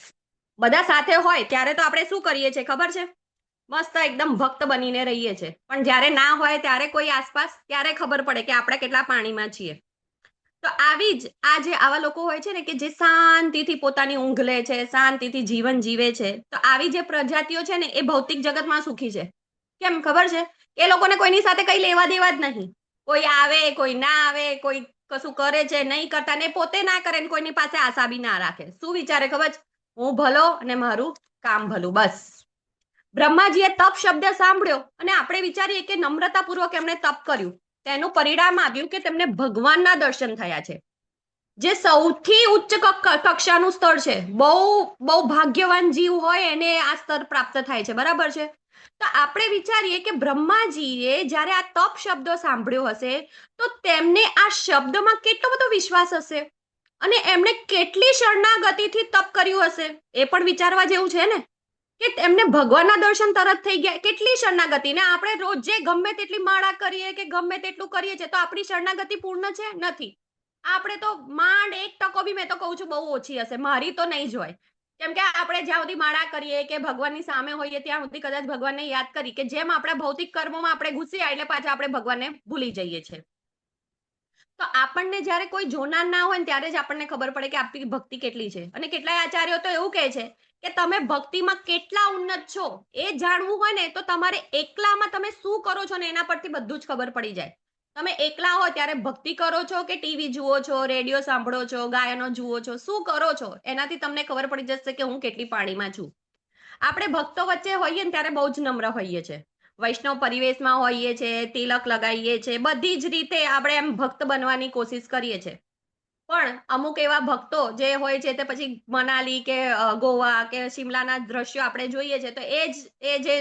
બધા સાથે હોય ત્યારે તો આપણે શું કરીએ છીએ ખબર છે? મસ્ત એકદમ ભક્ત બનીને રહીએ છીએ. પણ જ્યારે ના હોય ત્યારે કોઈ આસપાસ, ત્યારે ખબર પડે કે આપણે કેટલા પાણીમાં છીએ. તો આવી જ આવા લોકો હોય છે ને કે જે શાંતિથી પોતાની ઊંઘ લે છે, શાંતિથી જીવન જીવે છે, તો આવી જે પ્રજાતિઓ છે ને એ ભૌતિક જગતમાં સુખી છે. કેમ ખબર છે? એ લોકોને કોઈની સાથે કઈ લેવા દેવા જ નહીં. કોઈ આવે, કોઈ ના આવે, કોઈ કશું કરે છે, નહીં કરતા, ને પોતે ના કરે ને કોઈની પાસે આશા બી ના રાખે. શું વિચારે ખબર? હું ભલો અને મારું કામ ભલું, બસ. બ્રહ્માજીએ તપ શબ્દ સાંભળ્યો અને આપણે વિચારીએ કે નમ્રતાપૂર્વક એમણે તપ કર્યું, તેનું પરિણામ આવ્યું કે તેમને ભગવાનના દર્શન થયા છે, જે સૌથી ઉચ્ચ કક્ષાનું સ્તર છે. બહુ ભાગ્યવાન જીવ હોય એને આ સ્તર પ્રાપ્ત થાય છે, બરાબર છે? તો આપણે વિચારીએ કે બ્રહ્માજીએ જ્યારે આ તપ શબ્દો સાંભળ્યો હશે તો તેમને આ શબ્દમાં કેટલો બધો વિશ્વાસ હશે અને એમણે કેટલી શરણાગતિથી તપ કર્યું હશે, એ પણ વિચારવા જેવું છે ને કે એમને ભગવાનના દર્શન તરત થઈ ગયા. કેટલી શરણાગતિ! ને આપણે રોજે ગમે તેટલી માળા કરીએ કે ગમે તેટલું કરીએ છીએ તો આપણી શરણાગતિ પૂર્ણ છે? નથી. આપણે તો માંડ 1% બી, મેં તો કહું છું, બહુ ઓછી હશે. મારી તો નહીં જ હોય. કેમ કે આપણે જ્યાં સુધી માળા કરીએ કે ભગવાનની સામે હોઈએ ત્યાં સુધી કદાચ ભગવાનને યાદ કરી કે જેમ આપણા ભૌતિક કર્મોમાં આપણે ઘૂસ્યા એટલે પાછા આપણે ભગવાનને ભૂલી જઈએ છીએ. તો આપણને જ્યારે કોઈ જોનાર ના હોય ને ત્યારે જ આપણને ખબર પડે કે આપણી ભક્તિ કેટલી છે. અને કેટલાય આચાર્યો તો એવું કહે છે કે તમે ભક્તિમાં કેટલા ઉન્નત છો એ જાણવું હોય ને તો તમારે એકલામાં તમે શું કરો છો ને એના પરથી બધું જ ખબર પડી જાય. તમે એકલા હો ત્યારે ભક્તિ કરો છો કે ટીવી જુઓ છો, રેડિયો સાંભળો છો, ગાયનો જુઓ છો, શું કરો છો એનાથી તમને ખબર પડી જશે કે હું કેટલી પાણીમાં છું. આપણે ભક્તો વચ્ચે હોઈએ ને ત્યારે બહુ જ નમ્ર હોઈએ છીએ, વૈષ્ણવ પરિવેશમાં હોઈએ છીએ, તિલક લગાવીએ છીએ, બધી જ રીતે આપણે એમ ભક્ત બનવાની કોશિશ કરીએ છીએ. પણ અમુક એવા ભક્તો જે હોય છે તે પછી મનાલી કે ગોવા કે શિમલાના દ્રશ્યો આપણે જોઈએ છે તો એ જે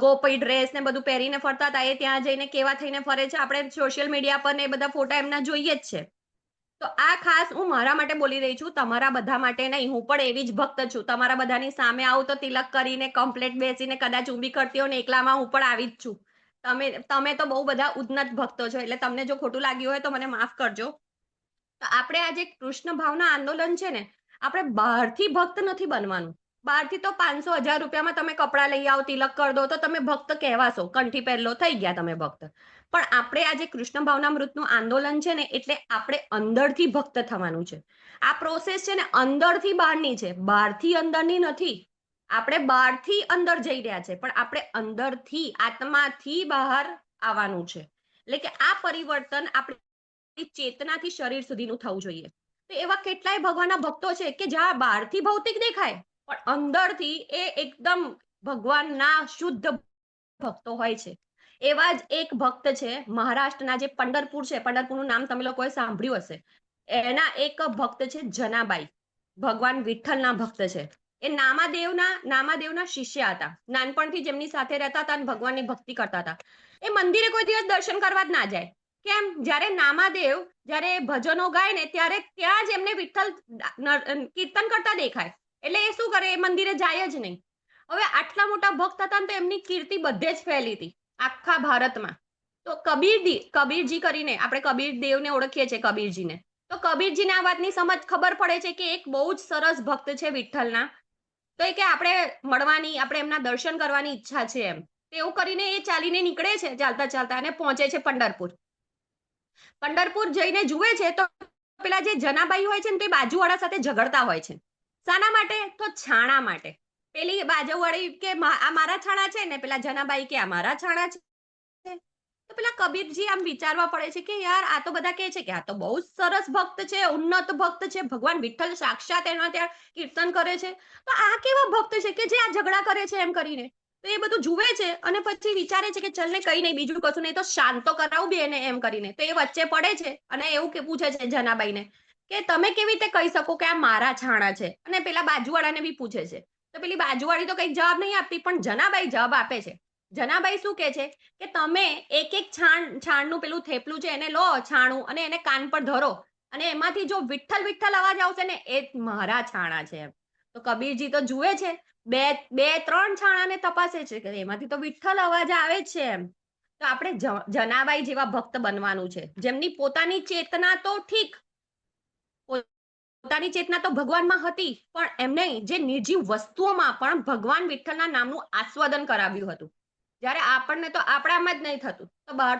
ગોપી ડ્રેસ ને બધું પહેરીને ફરતા હતા એ ત્યાં જઈને કેવા થઈને ફરે છે, આપણે સોશિયલ મીડિયા પર ને એ બધા ફોટા એમના જોઈએ જ છે. તો આ ખાસ હું મારા માટે બોલી રહી છું, તમારા બધા માટે નહીં. હું પણ એવી જ ભક્ત છું. તમારા બધાની સામે આવું તો તિલક કરીને કમ્પ્લેટ બેસીને કદાચ ઊભી કરતી હોય ને એકલામાં હું પણ આવી જ છું. તમે તો બહુ બધા ઉન્નત ભક્તો છો, એટલે તમને જો ખોટું લાગ્યું હોય તો મને માફ કરજો. તો આપણે આજે કૃષ્ણ ભાવના આંદોલન છે ને, આપણે બહારથી ભક્ત નથી બનવાનું. બહારથી તો 500-1000 રૂપિયામાં તમે કપડાં લઈ આવો, તિલક કરી દો તો તમે ભક્ત કહેવાશો, કંઠી પહેરલો થઈ ગયા તમે ભક્ત. પણ આપણે આજે કૃષ્ણ ભાવનામૃતનું આંદોલન છે ને એટલે આપણે અંદરથી ભક્ત થવાનું છે. આ પ્રોસેસ છે ને અંદરથી બહારની છે, બહારથી અંદરની નથી. આપણે બહારથી અંદર જઈ રહ્યા છે પણ આપણે અંદરથી આત્માથી બહાર આવવાનું છે. એટલે કે આ પરિવર્તન આપણે ચેતનાથી શરીર સુધીનું થવું જોઈએ. તો એવા કેટલાય ભગવાનના ભક્તો છે કે જ્યાં બહારથી ભૌતિક દેખાય પણ અંદરથી એ એકદમ ભગવાનના શુદ્ધ ભક્તો હોય છે. એવા જ એક ભક્ત છે મહારાષ્ટ્રના, જે પંઢરપુર છે, પંઢરપુરનું નામ તમે લોકોએ સાંભળ્યું હશે. એના એક ભક્ત છે જનાબાઈ, ભગવાન વિઠ્ઠલના ભક્ત છે. એ નામાદેવના શિષ્ય હતા. નાનપણથી જેમની સાથે રહેતા હતા અને ભગવાનની ભક્તિ કરતા હતા. એ મંદિરે કોઈ દિવસ દર્શન કરવા જ ના જાય, કેમ? જ્યારે નામાદેવ જ્યારે ભજનો ગાય ને ત્યારે ત્યાં જ એમને વિઠ્ઠલ કીર્તન કરતા દેખાય, એટલે એ શું કરે, એ મંદિરે જાય જ નહીં. હવે આટલા મોટા ભક્ત હતા તો એમની કીર્તિ બધે જ ફેલી હતી આખા ભારતમાં. તો કબીરજી કરીને આપણે કબીરદેવને ઓળખીએ છીએ, કબીરજીને. તો કબીરજીને આ વાતની સમજ ખબર પડે છે કે એક બહુ જ સરસ ભક્ત છે વિઠ્ઠલના, તો એ કે આપણે મળવાની, આપણે એમના દર્શન કરવાની ઈચ્છા છે એમ. એવું કરીને એ ચાલીને નીકળે છે ચાલતા ચાલતા અને પહોંચે છે પંઢરપુર. પંઢરપુર જઈને જુએ છે તો પેલા જે જનાબાઈ હોય છે ને તે બાજુવાળા સાથે ઝઘડતા હોય છે. શાના માટે? તો છાણા માટે. પેલી બાજુવાળી કે આ મારા છાણા છે ને પેલા જનાબાઈ કે આ મારા છાણા છે. તો પેલા કબીરજી આમ વિચારવા પડે છે કે યાર આ તો બધા કહે છે કે આ તો બહુ સરસ ભક્ત છે, ઉન્નત ભક્ત છે, ભગવાન વિઠ્ઠલ સાક્ષાત એના ત્યાં કીર્તન કરે છે, તો આ કેવા ભક્ત છે કે જે આ ઝઘડા કરે છે એમ કરીને. તો એ બધું જુએ છે અને પછી વિચારે છે કે ચલ ને કઈ નહીં, બીજું કશું નહીં તો શાંત તો કરાવું બે એને એમ કરીને. તો એ વચ્ચે પડે છે અને એવું કે પૂછે છે જનાબાઈને કે તમે કેવી રીતે કહી શકો કે આ મારા છાણા છે? અને પેલા બાજુવાળાને બી પૂછે છે. તો પેલી બાજુવાળી તો કઈ જવાબ નહીં આપતી, પણ જનાબાઈ જવાબ આપે છે. જનાબાઈ શું કે છે કે તમે એક એક છાણનું પેલું થેપલું છે એને લો, છાણું, અને એને કાન પર ધરો, અને એમાંથી જો વિઠ્ઠલ વિઠ્ઠલ અવાજ આવશે ને એ મારા છાણા છે એમ. તો કબીરજી તો જુએ છે, બે ત્રણ છાણાને તપાસે છે કે એમાંથી તો વિઠ્ઠલ અવાજ આવે છે એમ. તો આપણે જનાબાઈ જેવા ભક્ત બનવાનું છે, જેમની પોતાની ચેતના તો ઠીક, પોતાની ચેતના તો ભગવાનમાં હતી, પણ એમને જે નિર્જીવ વસ્તુઓમાં પણ ભગવાન વિઠ્ઠલના નામનું આસ્વાદન કરાવ્યું હતું. જ્યારે આપણને તો આપણામાં જ નહીં થતું તો બહાર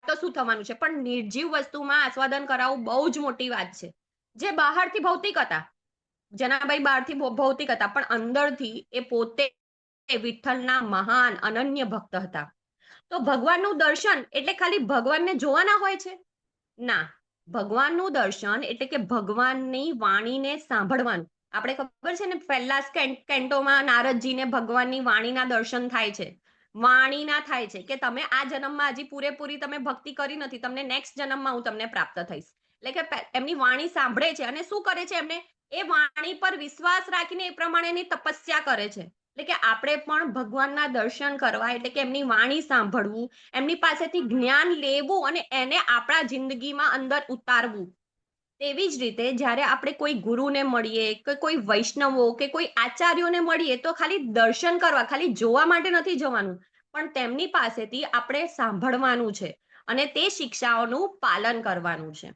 તો શું થવાનું છે? પણ નિર્જીવ વસ્તુમાં આસ્વાદન કરાવવું બહુ જ મોટી વાત છે. જે બહારથી ભૌતિક હતા, જનાબાઈ બહારથી ભૌતિક હતા, પણ અંદરથી એ પોતે વિઠ્ઠલના મહાન અનન્ય ભક્ત હતા. તો ભગવાનનું દર્શન એટલે ખાલી ભગવાનને જોવાના હોય છે? ના, ભગવાનનું દર્શન એટલે કે ભગવાનની વાણીને સાંભળવાનું. આપણે ખબર છે ને પહેલા કેન્ટોમાં નારદજીને ભગવાનની વાણીના દર્શન થાય છે. વાણીના થાય છે કે તમે આ જન્મમાં હજી પૂરેપૂરી તમે ભક્તિ કરી નથી, તમને નેક્સ્ટ જન્મમાં હું તમને પ્રાપ્ત થઈશ. એટલે કે એમની વાણી સાંભળે છે અને શું કરે છે, એમને એ વાણી પર વિશ્વાસ રાખીને એ પ્રમાણેની તપસ્યા કરે છે. એટલે કે આપણે પણ ભગવાનના દર્શન કરવા એટલે કે એમની વાણી સાંભળવું, એમની પાસેથી જ્ઞાન લેવું અને એને આપણા જિંદગીમાં અંદર ઉતારવું. તેવી જ રીતે જ્યારે આપણે કોઈ ગુરુને મળીએ કે કોઈ વૈષ્ણવો કે કોઈ આચાર્યોને મળીએ તો ખાલી દર્શન કરવા, ખાલી જોવા માટે નથી જવાનું, પણ તેમની પાસેથી આપણે સાંભળવાનું છે અને તે શિક્ષાઓનું પાલન કરવાનું છે.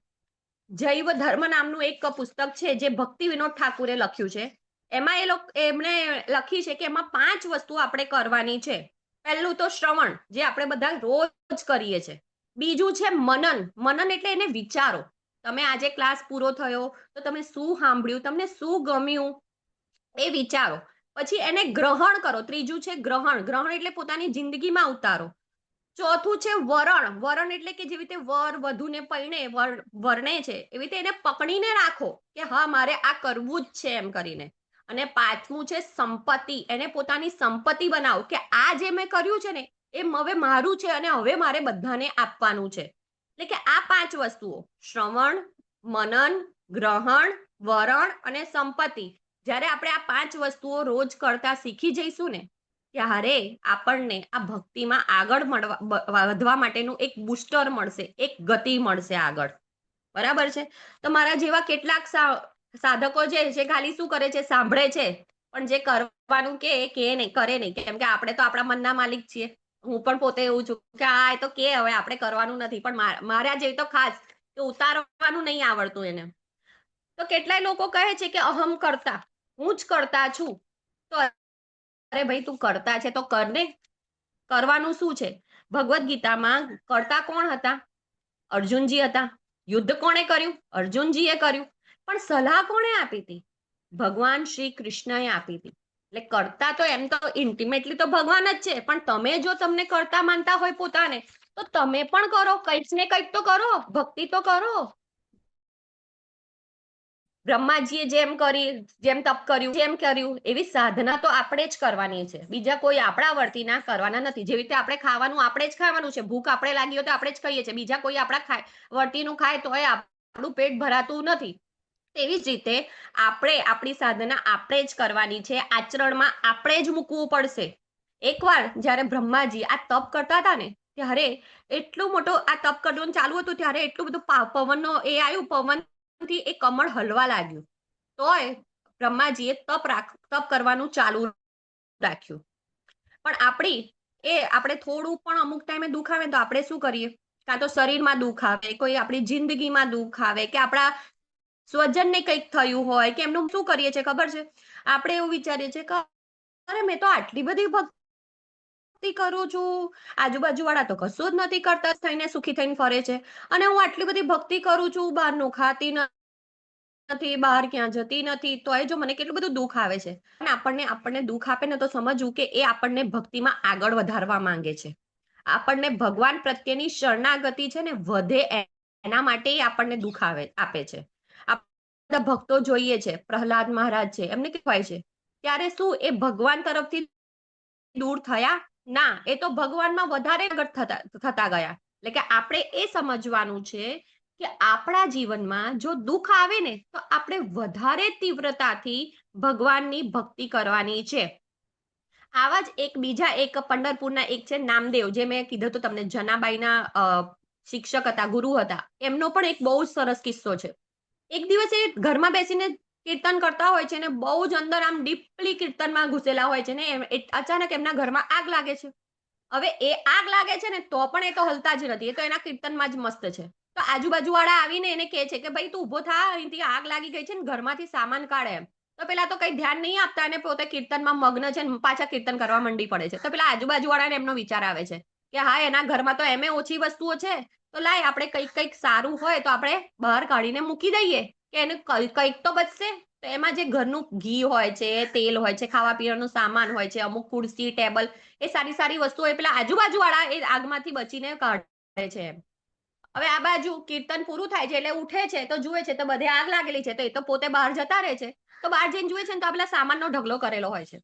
જૈવ ધર્મ નામનું એક પુસ્તક છે જે ભક્તિ વિનોદ ઠાકુરે લખ્યું છે. એમાં એમણે લખી છે કે એમાં 5 વસ્તુ આપણે કરવાની છે. પહેલું તો શ્રવણ, જે આપણે બધા રોજ કરીએ છીએ. બીજું છે મનન. મનન એટલે એને વિચારો. તમે આજે ક્લાસ પૂરો થયો તો તમે શું સાંભળ્યું, તમને શું ગમ્યું એ વિચારો. પછી એને ગ્રહણ કરો. ત્રીજું છે ગ્રહણ. ગ્રહણ એટલે પોતાની જિંદગીમાં ઉતારો. ચોથું છે વરણ. વરણ એટલે કે જેવી રીતે વર વધુને પરણે વર્ણે છે એવી રીતે એને પકડીને રાખો કે હા મારે આ કરવું જ છે એમ કરીને. અને 5મું છે સંપત્તિ. એને પોતાની સંપત્તિ બનાવો કે આ જે મેં કર્યું છે ને એ હવે મારું છે અને હવે મારે બધાને આપવાનું છે. એટલે કે આ 5 વસ્તુઓ, શ્રવણ, મનન, ગ્રહણ, વરણ અને સંપત્તિ, જ્યારે આપણે આ 5 વસ્તુઓ રોજ કરતા શીખી જઈશું ને ત્યારે આપણને આ ભક્તિમાં આગળ વધવા માટેનું એક બુસ્ટર મળશે, એક ગતિ મળશે આગળ. બરાબર છે? તો મારા જેવા કેટલાક સાધકો જે ખાલી શું કરે છે, સાંભળે છે, પણ જે કરવાનું કે નહીં, કરે નહીં. કેમ કે આપણે તો આપણા મનના માલિક છીએ. હું પણ પોતે એવું છું કે આ તો કે હવે આપણે કરવાનું નથી, પણ મારા જેવી તો ખાસ કે ઉતારવાનું નહીં આવડતું એને. તો કેટલાય લોકો કહે છે કે અહમ કરતા, હું જ કરતા છું. તો અરે ભાઈ તું કરતા છે તો કર ને. કરવાનું શું છે? ભગવદ્ ગીતામાં કરતા કોણ હતા? અર્જુનજી હતા. યુદ્ધ કોણે કર્યું? અર્જુનજીએ કર્યું. પણ સલાહ કોણે આપી હતી? ભગવાન શ્રી કૃષ્ણએ આપી હતી. એટલે કરતા તો એમ તો ઇન્ટિમેટલી તો ભગવાન જ છે, પણ તમે જો તમને કરતા માનતા હોય પોતાને તો તમે પણ કરો, કંઈક ને કંઈક તો કરો, ભક્તિ તો કરો. બ્રહ્માજીએ જેમ તપ કર્યું, જેમ કર્યું એવી સાધના તો આપણે જ કરવાની છે. બીજા કોઈ આપણા વર્તીના કરવાના નથી. જેવી રીતે આપણે ખાવાનું આપણે જ ખાવાનું છે. ભૂખ આપણે લાગી હોય તો આપણે જ ખાઈએ છીએ. બીજા કોઈ આપણા વર્તીનું ખાય તો આપણું પેટ ભરાતું નથી. તેવી જ રીતે આપણે આપણી સાધના આપણે જ કરવાની છે. આચરણમાં આપણે જ મૂકવું પડશે. એકવાર જ્યારે બ્રહ્માજી આ તપ કરતા હતા ને ત્યારે એટલું મોટો આ તપ કરવાનું ચાલુ હતું, ત્યારે એટલું બધું પવનનો એ આવ્યું, પવનથી એ કમળ હલવા લાગ્યું. તોય બ્રહ્માજીએ તપ કરવાનું ચાલુ રાખ્યું. પણ આપણે થોડું પણ અમુક ટાઈમે દુઃખ આવે તો આપણે શું કરીએ? કાં તો શરીરમાં દુઃખ આવે, કોઈ આપણી જિંદગીમાં દુઃખ આવે, કે આપણા સ્વજનને કંઈક થયું હોય, કે એમનું શું કરીએ છીએ ખબર છે? આપણે એવું વિચારીએ છીએ કે અરે મેં તો આટલી બધી ભક્તિ કરું છું, આજુબાજુ વાળા તો કશું જ નથી કરતા, થઈને સુખી થઈને ફરે છે, અને હું આટલી બધી ભક્તિ કરું છું, બહારનું ખાતી નથી, બહાર ક્યાં જતી નથી, તોય જો મને કેટલું બધું દુઃખ આવે છે. અને આપણને દુઃખ આપે ને તો સમજવું કે એ આપણને ભક્તિમાં આગળ વધારવા માંગે છે. આપણને ભગવાન પ્રત્યેની શરણાગતિ છે ને વધે, એના માટે આપણને દુઃખ આપે છે. બધા ભક્તો જોઈએ છે, પ્રહલાદ મહારાજ છે, એમને કહેવાય છે, ત્યારે શું એ ભગવાન તરફથી દૂર થયા? ના, એ તો ભગવાનમાં વધારે આગળ થતા ગયા. એટલે કે આપણે એ સમજવાનું છે કે આપણા જીવનમાં જો દુઃખ આવે ને તો આપણે વધારે તીવ્રતાથી ભગવાનની ભક્તિ કરવાની છે. આવા જ એક પંઢરપુરના એક છે નામદેવ, જે મેં કીધું તો તમને, જનાબાઈના શિક્ષક હતા, ગુરુ હતા. એમનો પણ એક બહુ જ સરસ કિસ્સો છે. એક દિવસ એ ઘરમાં બેસીને કીર્તન કરતા હોય છે ને, બહુ જ અંદર આમ ડીપલી કીર્તનમાં ઘુસેલા હોય છે ને, અચાનક એમના ઘરમાં આગ લાગે છે. હવે એ આગ લાગે છે ને તો પણ એ તો હલતા જ નથી, એ તો એના કીર્તનમાં જ મસ્ત છે. તો આજુબાજુ વાળા આવીને એને કહે છે કે ભાઈ તું ઉભો થા, અહીંથી આગ લાગી ગઈ છે ને, ઘરમાંથી સામાન કાઢે એમ. તો પેલા તો કઈ ધ્યાન નહીં આપતા, અને પોતે કીર્તનમાં મગ્ન છે, પાછા કીર્તન કરવા મંડી પડે છે. તો પેલા આજુબાજુ વાળાને એમનો વિચાર આવે છે કે હા, એના ઘરમાં તો એમે ઓછી વસ્તુઓ છે, તો લાય આપણે કંઈક સારું હોય તો આપણે બહાર કાઢીને મૂકી દઈએ, કે એને કંઈક તો બચશે. તો એમાં જે ઘરનું ઘી હોય છે, તેલ હોય છે, ખાવા પીવાનું સામાન હોય છે, અમુક ખુરશી, ટેબલ, એ સારી સારી વસ્તુઓ એ પેલા આજુબાજુ વાળા એ આગમાંથી બચીને કાઢે છે. હવે આ બાજુ કીર્તન પૂરું થાય છે એટલે ઉઠે છે તો જુએ છે તો બધે આગ લાગેલી છે. તો એ તો પોતે બહાર જતા રહે છે, તો બહાર જઈને જુએ છે ને તો પેલા સામાનનો ઢગલો કરેલો હોય છે.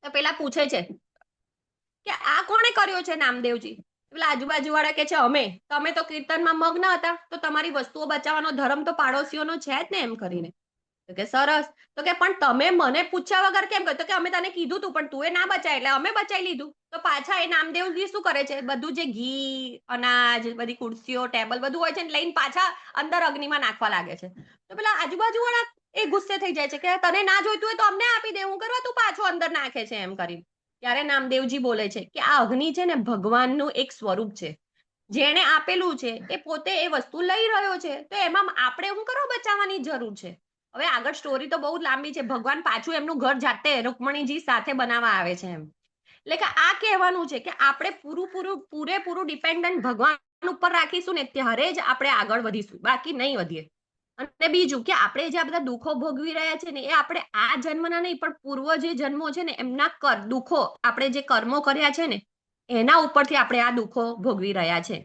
તો પેલા પૂછે છે કે આ કોણે કર્યો છે નામદેવજી? પેલા આજુબાજુ વાળા કે છે અમે. તમે તો કીર્તનમાં મગ્ન હતા, તો તમારી વસ્તુઓ બચાવવાનો ધર્મ તો પાડોશીઓનો છે જ ને, એમ કરીને. તો કે સરસ. તો કે પણ તમે મને પૂછ્યા વગર કેમ કર્યું? તો કે અમે તને કીધું તું પણ તું એ ના બચાય એટલે અમે બચાવી લીધું. તો પાછા એ નામદેવજી શું કરે છે? બધું જે ઘી, અનાજ, બધી ખુરશીઓ, ટેબલ બધું હોય છે ને, લઈને પાછા અંદર અગ્નિમાં નાખવા લાગે છે. તો પેલા આજુબાજુ વાળા એ ગુસ્સે થઈ જાય છે કે તને ના જોઈતું હોય તો અમને આપી દે, હું કરવા તું પાછો અંદર નાખે છે, એમ કરીને. ત્યારે નામદેવજી બોલે છે કે આ અગ્નિ છે ને ભગવાનનું એક સ્વરૂપ છે, જેણે આપેલું છે એ પોતે એ વસ્તુ લઈ રહ્યો છે, તો એમાં આપણે શું કરવા બચાવવાની જરૂર છે? હવે આગળ સ્ટોરી તો બહુ લાંબી છે. ભગવાન પાછું એમનું ઘર જાતે રૂકમણીજી સાથે બનાવવા આવે છે એમ. એટલે કે આ કહેવાનું છે કે આપણે પૂરેપૂરું ડિપેન્ડન્ટ ભગવાન ઉપર રાખીશું ને, ત્યારે જ આપણે આગળ વધીશું, બાકી નહીં વધીએ. અને બીજું કે આપણે જે આ બધા દુઃખો ભોગવી રહ્યા છે ને, એ આપણે આ જન્મના નહીં પણ પૂર્વ જે જન્મો છે ને, એમના દુઃખો, આપણે જે કર્મો કર્યા છે ને, એના ઉપરથી આપણે આ દુઃખો ભોગવી રહ્યા છે.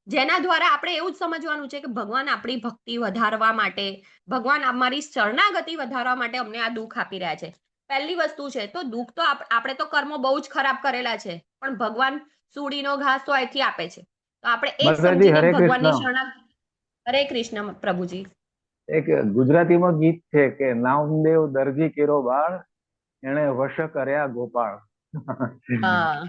જેના દ્વારા આપણે એવું જ સમજવાનું છે કે ભગવાન આપણી ભક્તિ વધારવા માટે, ભગવાન અમારી શરણાગતિ વધારવા માટે અમને આ દુઃખ આપી રહ્યા છે. પહેલી વસ્તુ છે તો દુઃખ તો આપણે તો કર્મો બહુ જ ખરાબ કરેલા છે, પણ ભગવાન સુડીનો ઘાસ તો અહીંથી આપે છે. તો આપણે એ સમજીને ભગવાનની શરણાગતિ. હરે કૃષ્ણ પ્રભુજી. એક ગુજરાતીમાં ગીત છે કે નામદેવ દરજી કેરો બાળ, એને વશ કર્યા ગોપાળ. હા,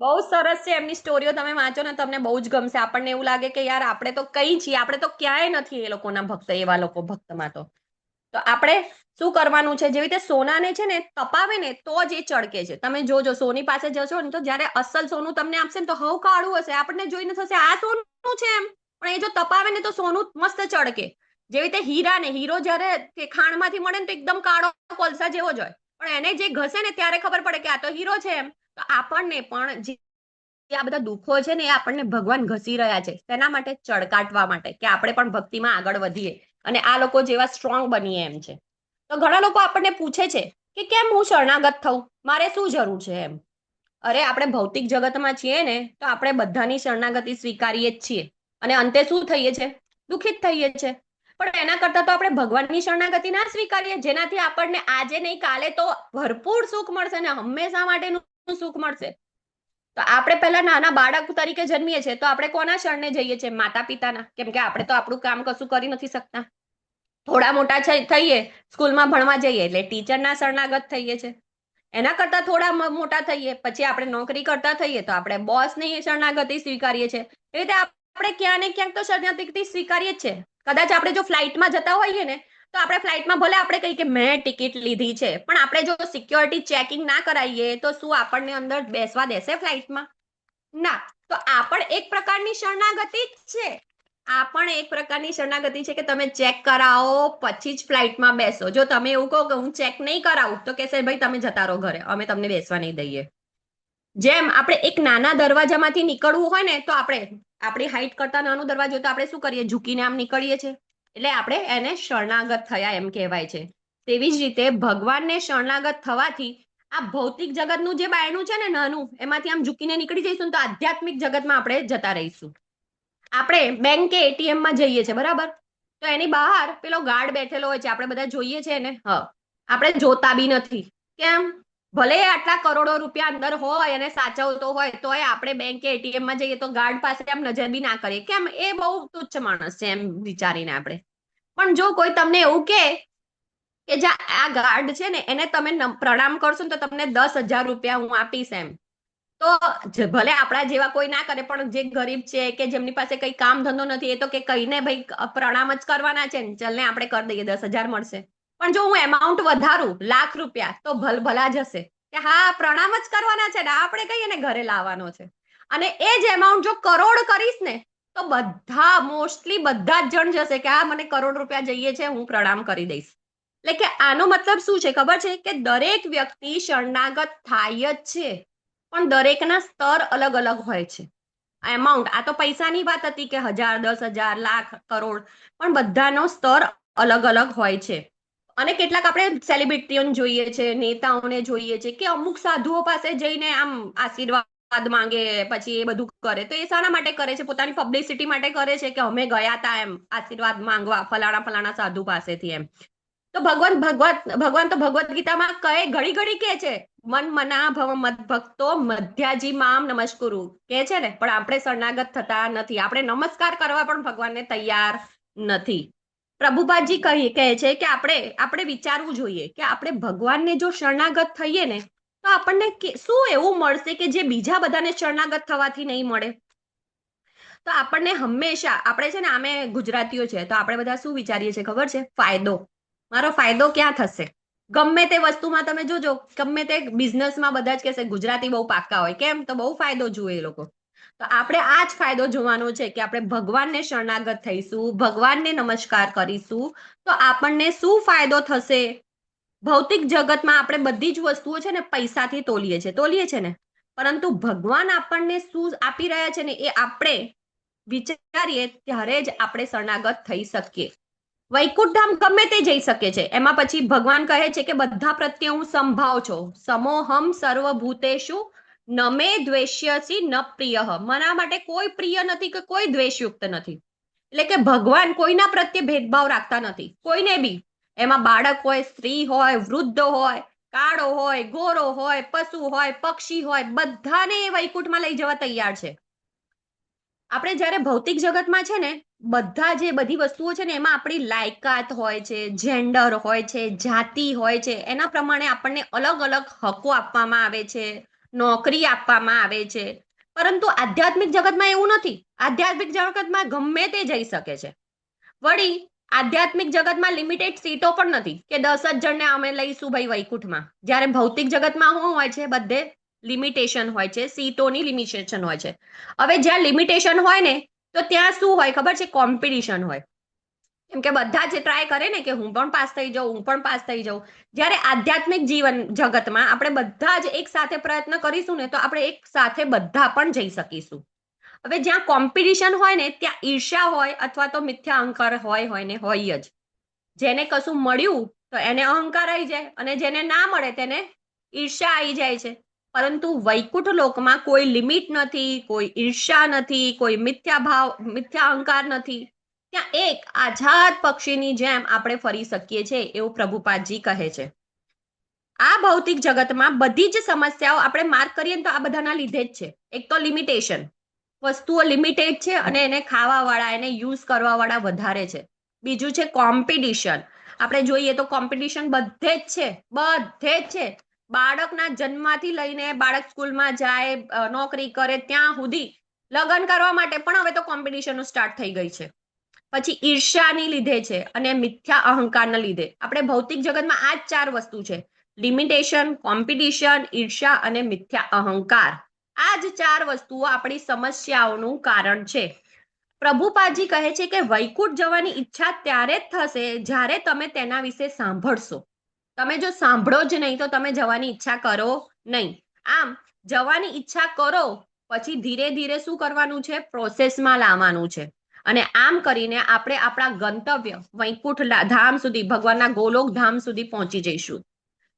બહુ સરસ છે. એમની સ્ટોરીઓ તમે વાંચો ને તમને બહુ જ ગમશે. આપણને એવું લાગે કે યાર આપણે તો કઈ છીએ, આપણે તો ક્યાંય નથી એ લોકોના ભક્ત, એવા લોકો ભક્તમાં. તો આપણે શું કરવાનું છે? જેવી રીતે સોનાને છે ને તપાવે ને તો જ એ ચળકે છે. તમે જોજો, સોની પાસે જશો ને તો જયારે અસલ સોનું તમને આપશે ને તો હવ કાળું હશે, આપણને જોઈને થશે આ સોનું છે એમ, પણ એ જો તપાવે ને તો સોનું મસ્ત ચળકે. જેવી રીતે હીરો જયારે ખાણમાંથી મળે ને તો એકદમ કાળો કોલસા જેવો જ હોય, પણ એને જે ઘસે ને ત્યારે ખબર પડે કે આ તો હીરો છે એમ. તો આપણને પણ જે આ બધા દુઃખો છે ને, એ આપણને ભગવાન ઘસી રહ્યા છે, તેના માટે ચળકાટવા માટે, કે આપણે પણ ભક્તિમાં આગળ વધીએ અને આ લોકો જેવા સ્ટ્રોંગ બનીએ એમ છે. તો ઘણા લોકો આપણને પૂછે છે કે કેમ હું શરણાગત થઉં, મારે શું જરૂર છે એમ. અરે આપણે ભૌતિક જગતમાં છીએ ને, તો આપણે બધાની શરણાગતિ સ્વીકારીએ જ છીએ, અને અંતે શું થઈએ છે? દુઃખિત થઈએ છે. પણ એના કરતા તો આપણે ભગવાનની શરણાગતિ ના સ્વીકારીએ, જેનાથી આપણને આજે નહીં કાલે તો ભરપૂર સુખ મળશે ને હંમેશા માટેનું સુખ મળશે. તો આપણે પહેલા નાના બાળક તરીકે જન્મીએ છીએ તો આપણે કોના શરણે જઈએ છીએ? માતા પિતાના, કેમ કે આપણે તો આપણું કામ કશું કરી નથી શકતા. થોડા મોટા થઈએ, સ્કૂલમાં ભણવા જઈએ એટલે ટીચરના શરણાગત થઈએ છે. એના કરતા થોડા મોટા થઈએ, પછી આપણે નોકરી કરતા થઈએ તો આપણે બોસની શરણાગતિ સ્વીકારીએ છીએ. એ રીતે આપણે ક્યાં ને ક્યાંક તો શરણાગતિ સ્વીકારીએ જ છે. કદાચ આપણે જો ફ્લાઇટમાં જતા હોઈએ ને તો આપણે ફ્લાઇટમાં ભલે આપણે કહીએ કે મેં ટિકિટ લીધી છે, પણ આપણે જો સિક્યોરિટી ચેકિંગ ના કરાવીએ તો શું આપણને અંદર બેસવા દેશે ફ્લાઇટમાં? ના. તો આ પણ એક પ્રકારની શરણાગતિ જ છે. આ પણ એક પ્રકારની શરણાગતિ છે કે તમે ચેક કરાવો પછી જ ફ્લાઇટમાં બેસો. જો તમે એવું કહો કે હું ચેક નહીં કરાવું તો કહેશે ભાઈ તમે જતા રહો ઘરે, અમે તમને બેસવા નહીં દઈએ. જેમ આપણે એક નાના દરવાજામાંથી નીકળવું હોય ને તો આપણે આપણી હાઈટ કરતા નાનો દરવાજો તો આપણે શું કરીએ, ઝૂકીને આમ નીકળીએ છીએ, એટલે આપણે એને શરણાગત થયા એમ કહેવાય છે. તેવી જ રીતે ભગવાનને શરણાગત થવાથી આ ભૌતિક જગતનું જે બાયણું છે ને નાનું, એમાંથી આમ ઝૂકીને નીકળી જઈશું તો આધ્યાત્મિક જગતમાં આપણે જતા રહીશું. આપણે બેંક કે એટીએમ માં જઈએ છીએ, બરાબર, તો એની બહાર પેલો ગાર્ડ બેઠેલો હોય છે, આપણે બધા જોઈએ છે ને, આપણે જોતા બી નથી. કેમ? ભલે આટલા કરોડો રૂપિયા અંદર હોય અને સાચવતો હોય તોય આપણે બેંક કે એટીએમ માં જઈએ તો ગાર્ડ પાસે આમ નજર બી ના કરીએ. કેમ? એ બહુ તુચ્છ માણસ છે એમ વિચારીને આપણે. પણ જો કોઈ તમને એવું કે આ ગાર્ડ છે ને એને તમે પ્રણામ કરશો ને તો તમને 10,000 રૂપિયા હું આપીશ એમ, તો ભલે આપણા જેવા કોઈ ના કરે, પણ જે ગરીબ છે કે જેમની પાસે કઈ કામ ધંધો નથી એ તો કે કહીને ભાઈ પ્રણામ જ કરવાના છે ને, ચાલ ને આપણે કરી દઈએ 10,000 મળશે. પણ જો હું એમાઉન્ટ વધારું લાખ રૂપિયા તો ભલા જશે કે હા પ્રણામ જ કરવાના છે ને, આપણે કહીએ ને ઘરે લાવવાનો છે. અને એ જ એમાઉન્ટ જો કરોડ કરીશ ને તો મોસ્ટલી બધા જ જણ જશે કે હા મને કરોડ રૂપિયા જોઈએ છે, હું પ્રણામ કરી દઈશ. એટલે કે આનો મતલબ શું છે ખબર છે કે દરેક વ્યક્તિ શરણાગત થાય જ છે, પણ દરેકના સ્તર અલગ અલગ હોય છે. એમાઉન્ટ આ તો પૈસાની વાત હતી કે 1,000, 10,000, લાખ, કરોડ, પણ બધાનો સ્તર અલગ અલગ હોય છે. અને કેટલાક આપણે સેલિબ્રિટીઓને જોઈએ છે, નેતાઓને જોઈએ છે કે અમુક સાધુઓ પાસે જઈને આમ આશીર્વાદ માંગે, પછી એ બધું કરે. તો એ શાના માટે કરે છે? પોતાની પબ્લિસિટી માટે કરે છે કે અમે ગયા હતા એમ આશીર્વાદ માંગવા ફલાણા સાધુ પાસેથી એમ. તો ભગવાન તો ભગવદ્ ગીતામાં કહે, ઘડી ઘડી કે છે મન મના ભવ મદ ભક્તો મધ્યાજી મામ નમસ્કુરુ કે છે ને, પણ આપણે શરણાગત થતા નથી. આપણે નમસ્કાર કરવા પણ ભગવાનને તૈયાર નથી. પ્રભુપાદજી કહે છે કે આપણે વિચારવું જોઈએ કે આપણે ભગવાનને જો શરણાગત થઈએ ને તો આપણને શું એવું મળશે કે જે બીજા બધાને શરણાગત થવાથી નહીં મળે. તો આપણને હંમેશા, આપણે છે ને આમે ગુજરાતીઓ છે તો આપણે બધા શું વિચારીએ છીએ ખબર છે? ફાયદો. મારો ફાયદો ક્યાં થશે? ગમે તે વસ્તુમાં તમે જોજો, ગમે તે બિઝનેસમાં બધા જ કહેશે ગુજરાતી બહુ પાક્કા હોય. કેમ? તો બહુ ફાયદો જુએ એ લોકો. તો આપણે આ જ ફાયદો જોવાનો છે કે આપણે ભગવાનને શરણાગત થઈશું, ભગવાનને નમસ્કાર કરીશું તો આપણને શું ફાયદો થશે? ભૌતિક જગતમાં આપણે બધી જ વસ્તુઓ છે ને પૈસાથી તોલીએ છે ને, પરંતુ ભગવાન આપણને શું આપી રહ્યા છે ને એ આપણે વિચારીએ ત્યારે જ આપણે શરણાગત થઈ શકીએ. વૈકુંઠ ધામ ગમે તે જઈ શકે છે. એમાં પછી ભગવાન કહે છે કે બધા પ્રત્યે હું સંભાવ છો, સમોહમ સર્વભૂતેષુ નમે દ્વેષ્યસી ન પ્રિય. મના માટે કોઈ પ્રિય નથી કે કોઈ દ્વેષયુક્ત નથી. એટલે કે ભગવાન કોઈના પ્રત્યે ભેદભાવ રાખતા નથી, કોઈને બી. એમાં બાળક હોય, સ્ત્રી હોય, વૃદ્ધ હોય, કાળો હોય, ગોરો હોય, પશુ હોય, પક્ષી હોય, બધાને વૈકુંઠમાં લઈ જવા તૈયાર છે. આપણે જયારે ભૌતિક જગતમાં છે ને બધા જે બધી વસ્તુઓ છે ને એમાં આપણી લાયકાત હોય છે, જેન્ડર હોય છે, જાતિ હોય છે, એના પ્રમાણે આપણને અલગ અલગ હકો આપવામાં આવે છે, નોકરી આપવામાં આવે છે. પરંતુ આધ્યાત્મિક જગતમાં એવું નથી. આધ્યાત્મિક જગતમાં ગમે તે જઈ શકે છે. વળી આધ્યાત્મિક જગતમાં લિમિટેડ સીટો પણ નથી કે 10 જ જણને અમે લઈશું ભાઈ વૈકુંઠમાં. જ્યારે ભૌતિક જગતમાં શું હોય છે? બધે લિમિટેશન હોય છે, સીટોની લિમિટેશન હોય છે. હવે જ્યાં લિમિટેશન હોય ને તો ત્યાં શું હોય ખબર છે? કોમ્પિટિશન હોય. કેમ કે બધા જ ટ્રાય કરે ને કે હું પણ પાસ થઈ જાઉં. જ્યારે આધ્યાત્મિક જીવન જગતમાં આપણે બધા જ એક સાથે પ્રયત્ન કરીશું ને તો આપણે એક સાથે બધા પણ જઈ શકીશું. હવે જ્યાં કોમ્પિટિશન હોય ને ત્યાં ઈર્ષ્યા હોય અથવા તો મિથ્યા અહંકાર હોય જ. જેને કશું મળ્યું તો એને અહંકાર આવી જાય અને જેને ના મળે તેને ઈર્ષ્યા આવી જાય છે. પરંતુ વૈકુંઠ લોકમાં કોઈ લિમિટ નથી, કોઈ ઈર્ષ્યા નથી, કોઈ મિથ્યા અહંકાર નથી. ત્યાં એક આઝાદ પક્ષીની જેમ આપણે ફરી શકીએ છીએ એવું પ્રભુપાદજી કહે છે. આ ભૌતિક જગતમાં બધી જ સમસ્યાઓ આપણે માર્ક કરીએ તો આ બધાના લીધે જ છે. એક તો લિમિટેશન, વસ્તુઓ લિમિટેડ છે અને એને ખાવા વાળા, એને યુઝ કરવા વાળા વધારે છે. બીજું છે કોમ્પિટિશન. આપણે જોઈએ તો કોમ્પિટિશન બધે જ છે. બાળકના જન્મથી લઈને બાળક સ્કૂલમાં જાય, નોકરી કરે ત્યાં સુધી લગ્ન કરવા માટે પણ હવે તો કોમ્પિટિશનો સ્ટાર્ટ થઈ ગઈ છે. પછી ઈર્ષ્યાની લીધે છે અને મિથ્યા અહંકારના લીધે. આપણે ભૌતિક જગતમાં આ જ 4 વસ્તુ છે: લિમિટેશન, કોમ્પિટિશન, ઈર્ષ્યા અને મિથ્યા અહંકાર. આ જ 4 વસ્તુઓ આપણી સમસ્યાઓનું કારણ છે. પ્રભુપાદજી કહે છે કે વૈકુંઠ જવાની ઈચ્છા ત્યારે જ થશે જ્યારે તમે તેના વિશે સાંભળશો. તમે જો સાંભળો જ નહીં તો તમે જવાની ઈચ્છા કરો નહીં. આમ જવાની ઈચ્છા કરો પછી ધીરે ધીરે શું કરવાનું છે? પ્રોસેસમાં લાવવાનું છે. અને આમ કરીને આપણે આપણા ગંતવ્ય વૈકુંઠ ધામ સુધી, ભગવાનના ગોલોક ધામ સુધી પહોંચી જઈશું.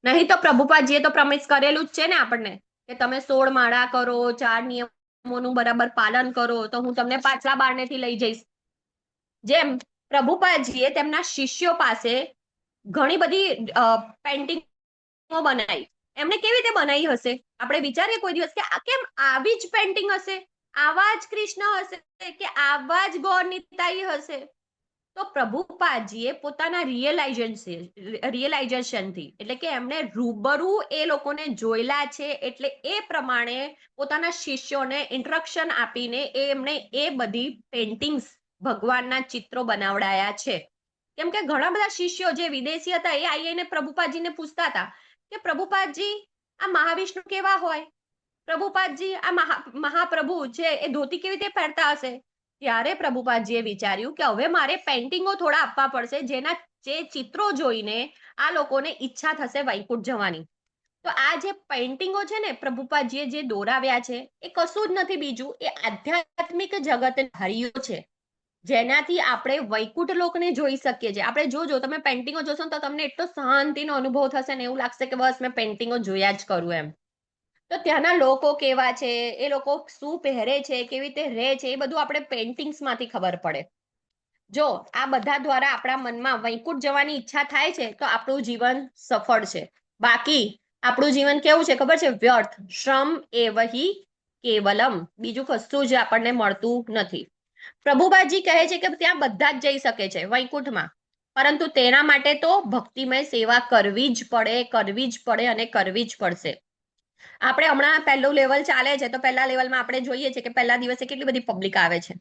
નહીં તો પ્રભુપાદજીએ તો પ્રમિસ કરેલું જ છે ને આપણને કે તમે 16 માળા કરો, 4 નિયમોનું બરાબર પાલન કરો તો હું તમને પાછલા બારણેથી લઈ જઈશ. જેમ પ્રભુપાદજીએ તેમના શિષ્યો પાસે ઘણી બધી પેન્ટિંગો બનાવી. એમણે કેવી રીતે બનાવી હશે? આપણે વિચારીએ કોઈ દિવસ કે કેમ આવી જ પેન્ટિંગ હશે, આવા જ કૃષ્ણ હશે કે આવા જ ગૌરનિતાઈ હશે? તો પ્રભુપાદજીએ પોતાના રિયલાઇઝેશનથી, એટલે કે એમણે રૂબરૂ એ લોકોને જોયેલા છે એટલે એ પ્રમાણે પોતાના શિષ્યોને ઇન્સ્ટ્રક્શન આપીને એમણે એ બધી પેન્ટિંગ્સ, ભગવાનના ચિત્રો બનાવડાયા છે. કેમ કે ઘણા બધા શિષ્યો જે વિદેશી હતા એ આવીને પ્રભુપાદજીને પૂછતા હતા કે પ્રભુપાદજી આ મહાવિષ્ણુ કેવા હોય? પ્રભુપાદજી આ મહાપ્રભુ છે એ ધોતી કેવી રીતે પહેરતા હશે? ત્યારે પ્રભુપાદજીએ વિચાર્યું કે હવે મારે પેન્ટિંગો થોડા આપવા પડશે જેના જે ચિત્રો જોઈને આ લોકોને ઈચ્છા થશે વૈકુંઠ જવાની. તો આ જે પેન્ટિંગો છે ને પ્રભુપાદજીએ જે દોરાવ્યા છે એ કશું જ નથી બીજું, એ આધ્યાત્મિક જગત હરિયો છે જેનાથી આપણે વૈકુંઠ લોકને જોઈ શકીએ છીએ. આપણે જોજો, તમે પેન્ટિંગો જોશો તો તમને એટલો શાંતિનો અનુભવ થશે ને એવું લાગશે કે બસ મેં પેન્ટિંગો જોયા જ કરું એમ. તો ત્યાંના લોકો કેવા છે, એ લોકો શું પહેરે છે, કેવી રીતે રહે છે, એ બધું આપણે પેન્ટિંગ્સમાંથી ખબર પડે. જો આ બધા દ્વારા આપણા મનમાં વૈકુંઠ જવાની ઈચ્છા થાય છે તો આપણું જીવન સફળ છે. બાકી આપણું જીવન કેવું છે ખબર છે? વ્યર્થ. શ્રમ એવહી કેવલમ. બીજું કશું જ આપણને મળતું નથી. પ્રભુપાદજી કહે છે કે ત્યાં બધા જ જઈ શકે છે વૈકુંઠમાં, પરંતુ તેના માટે તો ભક્તિમય સેવા કરવી જ પડે અને કરવી જ પડશે. આપણે હમણાં પહેલું લેવલ ચાલે છે તો પહેલા લેવલમાં આપણે જોઈએ છે કે પહેલા દિવસે કેટલી બધી પબ્લિક આવે છે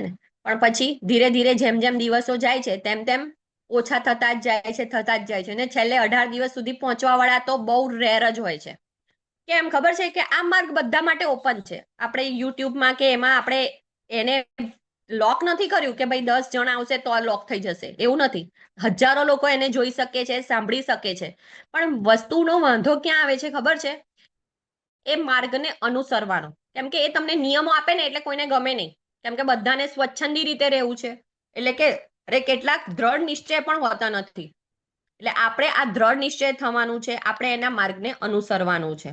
ને, પણ પછી ધીરે ધીરે જેમ જેમ દિવસો જાય છે તેમ તેમ ઓછા થતા જ જાય છે અને છેલ્લે 18 દિવસ સુધી પહોંચવા વાળા તો બહુ રેર જ હોય છે. કેમ ખબર છે કે આ માર્ગ બધા માટે ઓપન છે. આપણે યુટ્યુબમાં કે એમાં આપણે એને લોક નથી કર્યું કે ભાઈ 10 જણ આવશે તો લોક થઈ જશે, એવું નથી. હજારો લોકો એને જોઈ શકે છે, સાંભળી શકે છે. પણ વસ્તુનો વાંધો ક્યાં આવે છે ખબર છે? એ માર્ગને અનુસરવાનો. કેમ કે એ તમને નિયમો આપે ને એટલે કોઈને ગમે નહીં, કેમ કે બધાને સ્વચ્છંદી રીતે રહેવું છે. એટલે કે કેટલાક દ્રઢ નિશ્ચય પણ હોતા નથી. એટલે આપણે આ દ્રઢ નિશ્ચય થવાનું છે, આપણે એના માર્ગને અનુસરવાનું છે.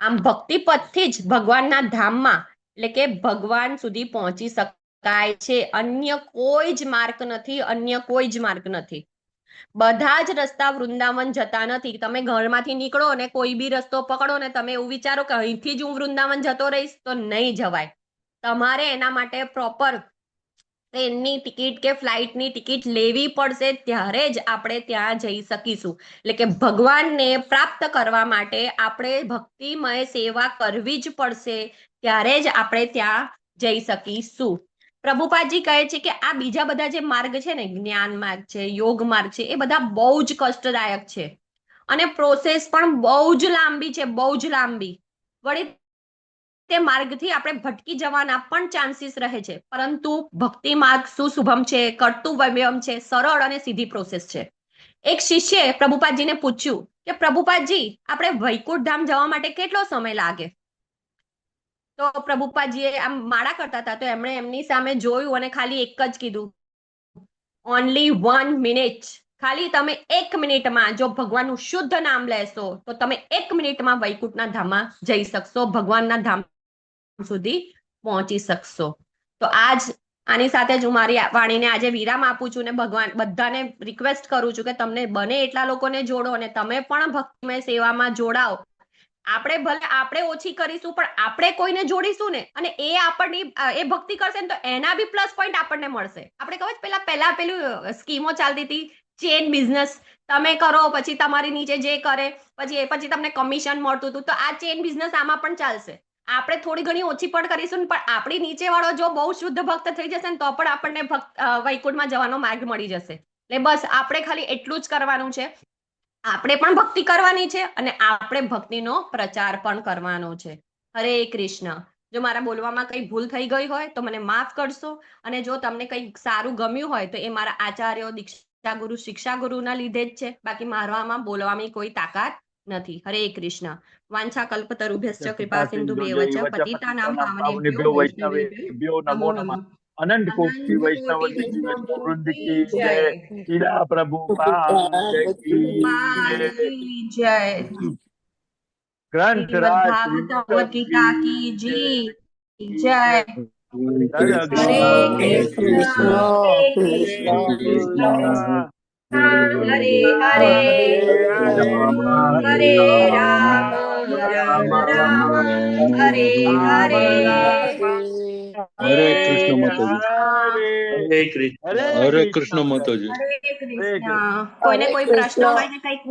આમ ભક્તિ પથથી જ ભગવાનના ધામમાં, એટલે કે ભગવાન સુધી પહોંચી શકાય છે. અન્ય કોઈ જ માર્ગ નથી. બધા જ રસ્તા વૃંદાવન જતા નથી. તમે ઘરમાંથી નીકળો ને કોઈ બી રસ્તો પકડો ને તમે એવું વિચારો કે અહીંથી જ હું વૃંદાવન જતો રહીશ, તો નહીં જવાય. તમારે એના માટે પ્રોપર ટ્રેનની ટિકિટ કે ફ્લાઇટની ટિકિટ લેવી પડશે, ત્યારે જ આપણે ત્યાં જઈ શકીશું. એટલે કે ભગવાનને પ્રાપ્ત કરવા માટે આપણે ભક્તિમય સેવા કરવી જ પડશે, ત્યારે જ આપણે ત્યાં જઈ શકીશું. પ્રભુપાદજી કહે છે કે આ બીજા બધા જે માર્ગ છે ને, જ્ઞાન માર્ગ છે, યોગ માર્ગ છે, એ બધા બહુ જ કષ્ટદાયક છે અને પ્રોસેસ પણ બહુ જ લાંબી. વળી તે માર્ગથી આપણે ભટકી જવાના પણ ચાન્સીસ રહે છે. પરંતુ ભક્તિ માર્ગ સુશુભમ છે, કર્તવ્યમ છે, સરળ અને સીધી પ્રોસેસ છે. એક શિષ્યએ પ્રભુપાદજીને પૂછ્યું કે પ્રભુપાદજી, આપણે વૈકુંઠ ધામ જવા માટે કેટલો સમય લાગે? તો પ્રભુપાદજીએ આમ માળા કરતા હતા તો એમણે એમની સામે જોયું અને ખાલી એક જ કીધું, ઓનલી 1 મિનિટ. ખાલી તમે 1 મિનિટમાં જો ભગવાનનું શુદ્ધ નામ લેશો તો તમે 1 મિનિટમાં વૈકુંઠના ધામમાં જઈ શકશો, ભગવાનના ધામ સુધી પહોંચી શકશો. તો આની સાથે જ હું મારી વાણીને આજે વિરામ આપું છું ને ભગવાન બધાને રિક્વેસ્ટ કરું છું કે તમને બને એટલા લોકોને જોડો અને તમે પણ ભક્તિમય સેવામાં જોડાઓ. આપણે ઓછી કરીશું પણ આપણે કોઈને જોડીશું ને અને એ આપણની એ ભક્તિ કરશે ને તો એના બી પ્લસ પોઈન્ટ આપણને મળશે. આપણે ખબર પેલા પેલું સ્કીમો ચાલતી હતી ચેન બિઝનેસ તમે કરો, પછી તમારી નીચે જે કરે પછી તમને કમિશન મળતું હતું, તો આ ચેન બિઝનેસ આમાં પણ ચાલશે. આપણે થોડી ઘણી ઓછી પણ કરીશું ને, પણ આપણી નીચે વાળો જો બહુ શુદ્ધ ભક્ત થઈ જશે ને તો પણ આપણને વૈકુંઠમાં જવાનો માર્ગ મળી જશે. એટલે બસ આપણે ખાલી એટલું જ કરવાનું છે. આપણે પણ ભક્તિ કરવાની છે અને આપણે ભક્તિનો પ્રચાર પણ કરવાનો છે. હરે કૃષ્ણ. જો મારા બોલવામાં કઈ ભૂલ થઈ ગઈ હોય તો મને માફ કરશો, અને જો તમને કઈ સારું ગમ્યું હોય તો એ મારા આચાર્યો, દીક્ષા ગુરુ, શિક્ષા ગુરુના લીધે જ છે. બાકી મારવામાં બોલવામાં કોઈ તાકાત નથી. હરે કૃષ્ણ. વાંછા કલ્પતરુભ્યશ્ચ કૃપા સિંધુભ્યેવ ચ પતિતાનાં પાવનેભ્યો વૈષ્ણવેભ્યો નમો નમઃ. अनंत कोटि वैष्णव वृंद की जय। लीला प्रभुपाद की જય. ग्रंथ राज भागवत भगवत गीता की जय। हरे हरे कृष्ण कृष्ण हरे हरे हरे राम राम राम हरे हरे हरे कृष्ण माताजी, हरे हरे कृष्ण माताजी। હરે કૃષ્ણ. કોઈને કોઈ પ્રશ્ન હોય કે કઈક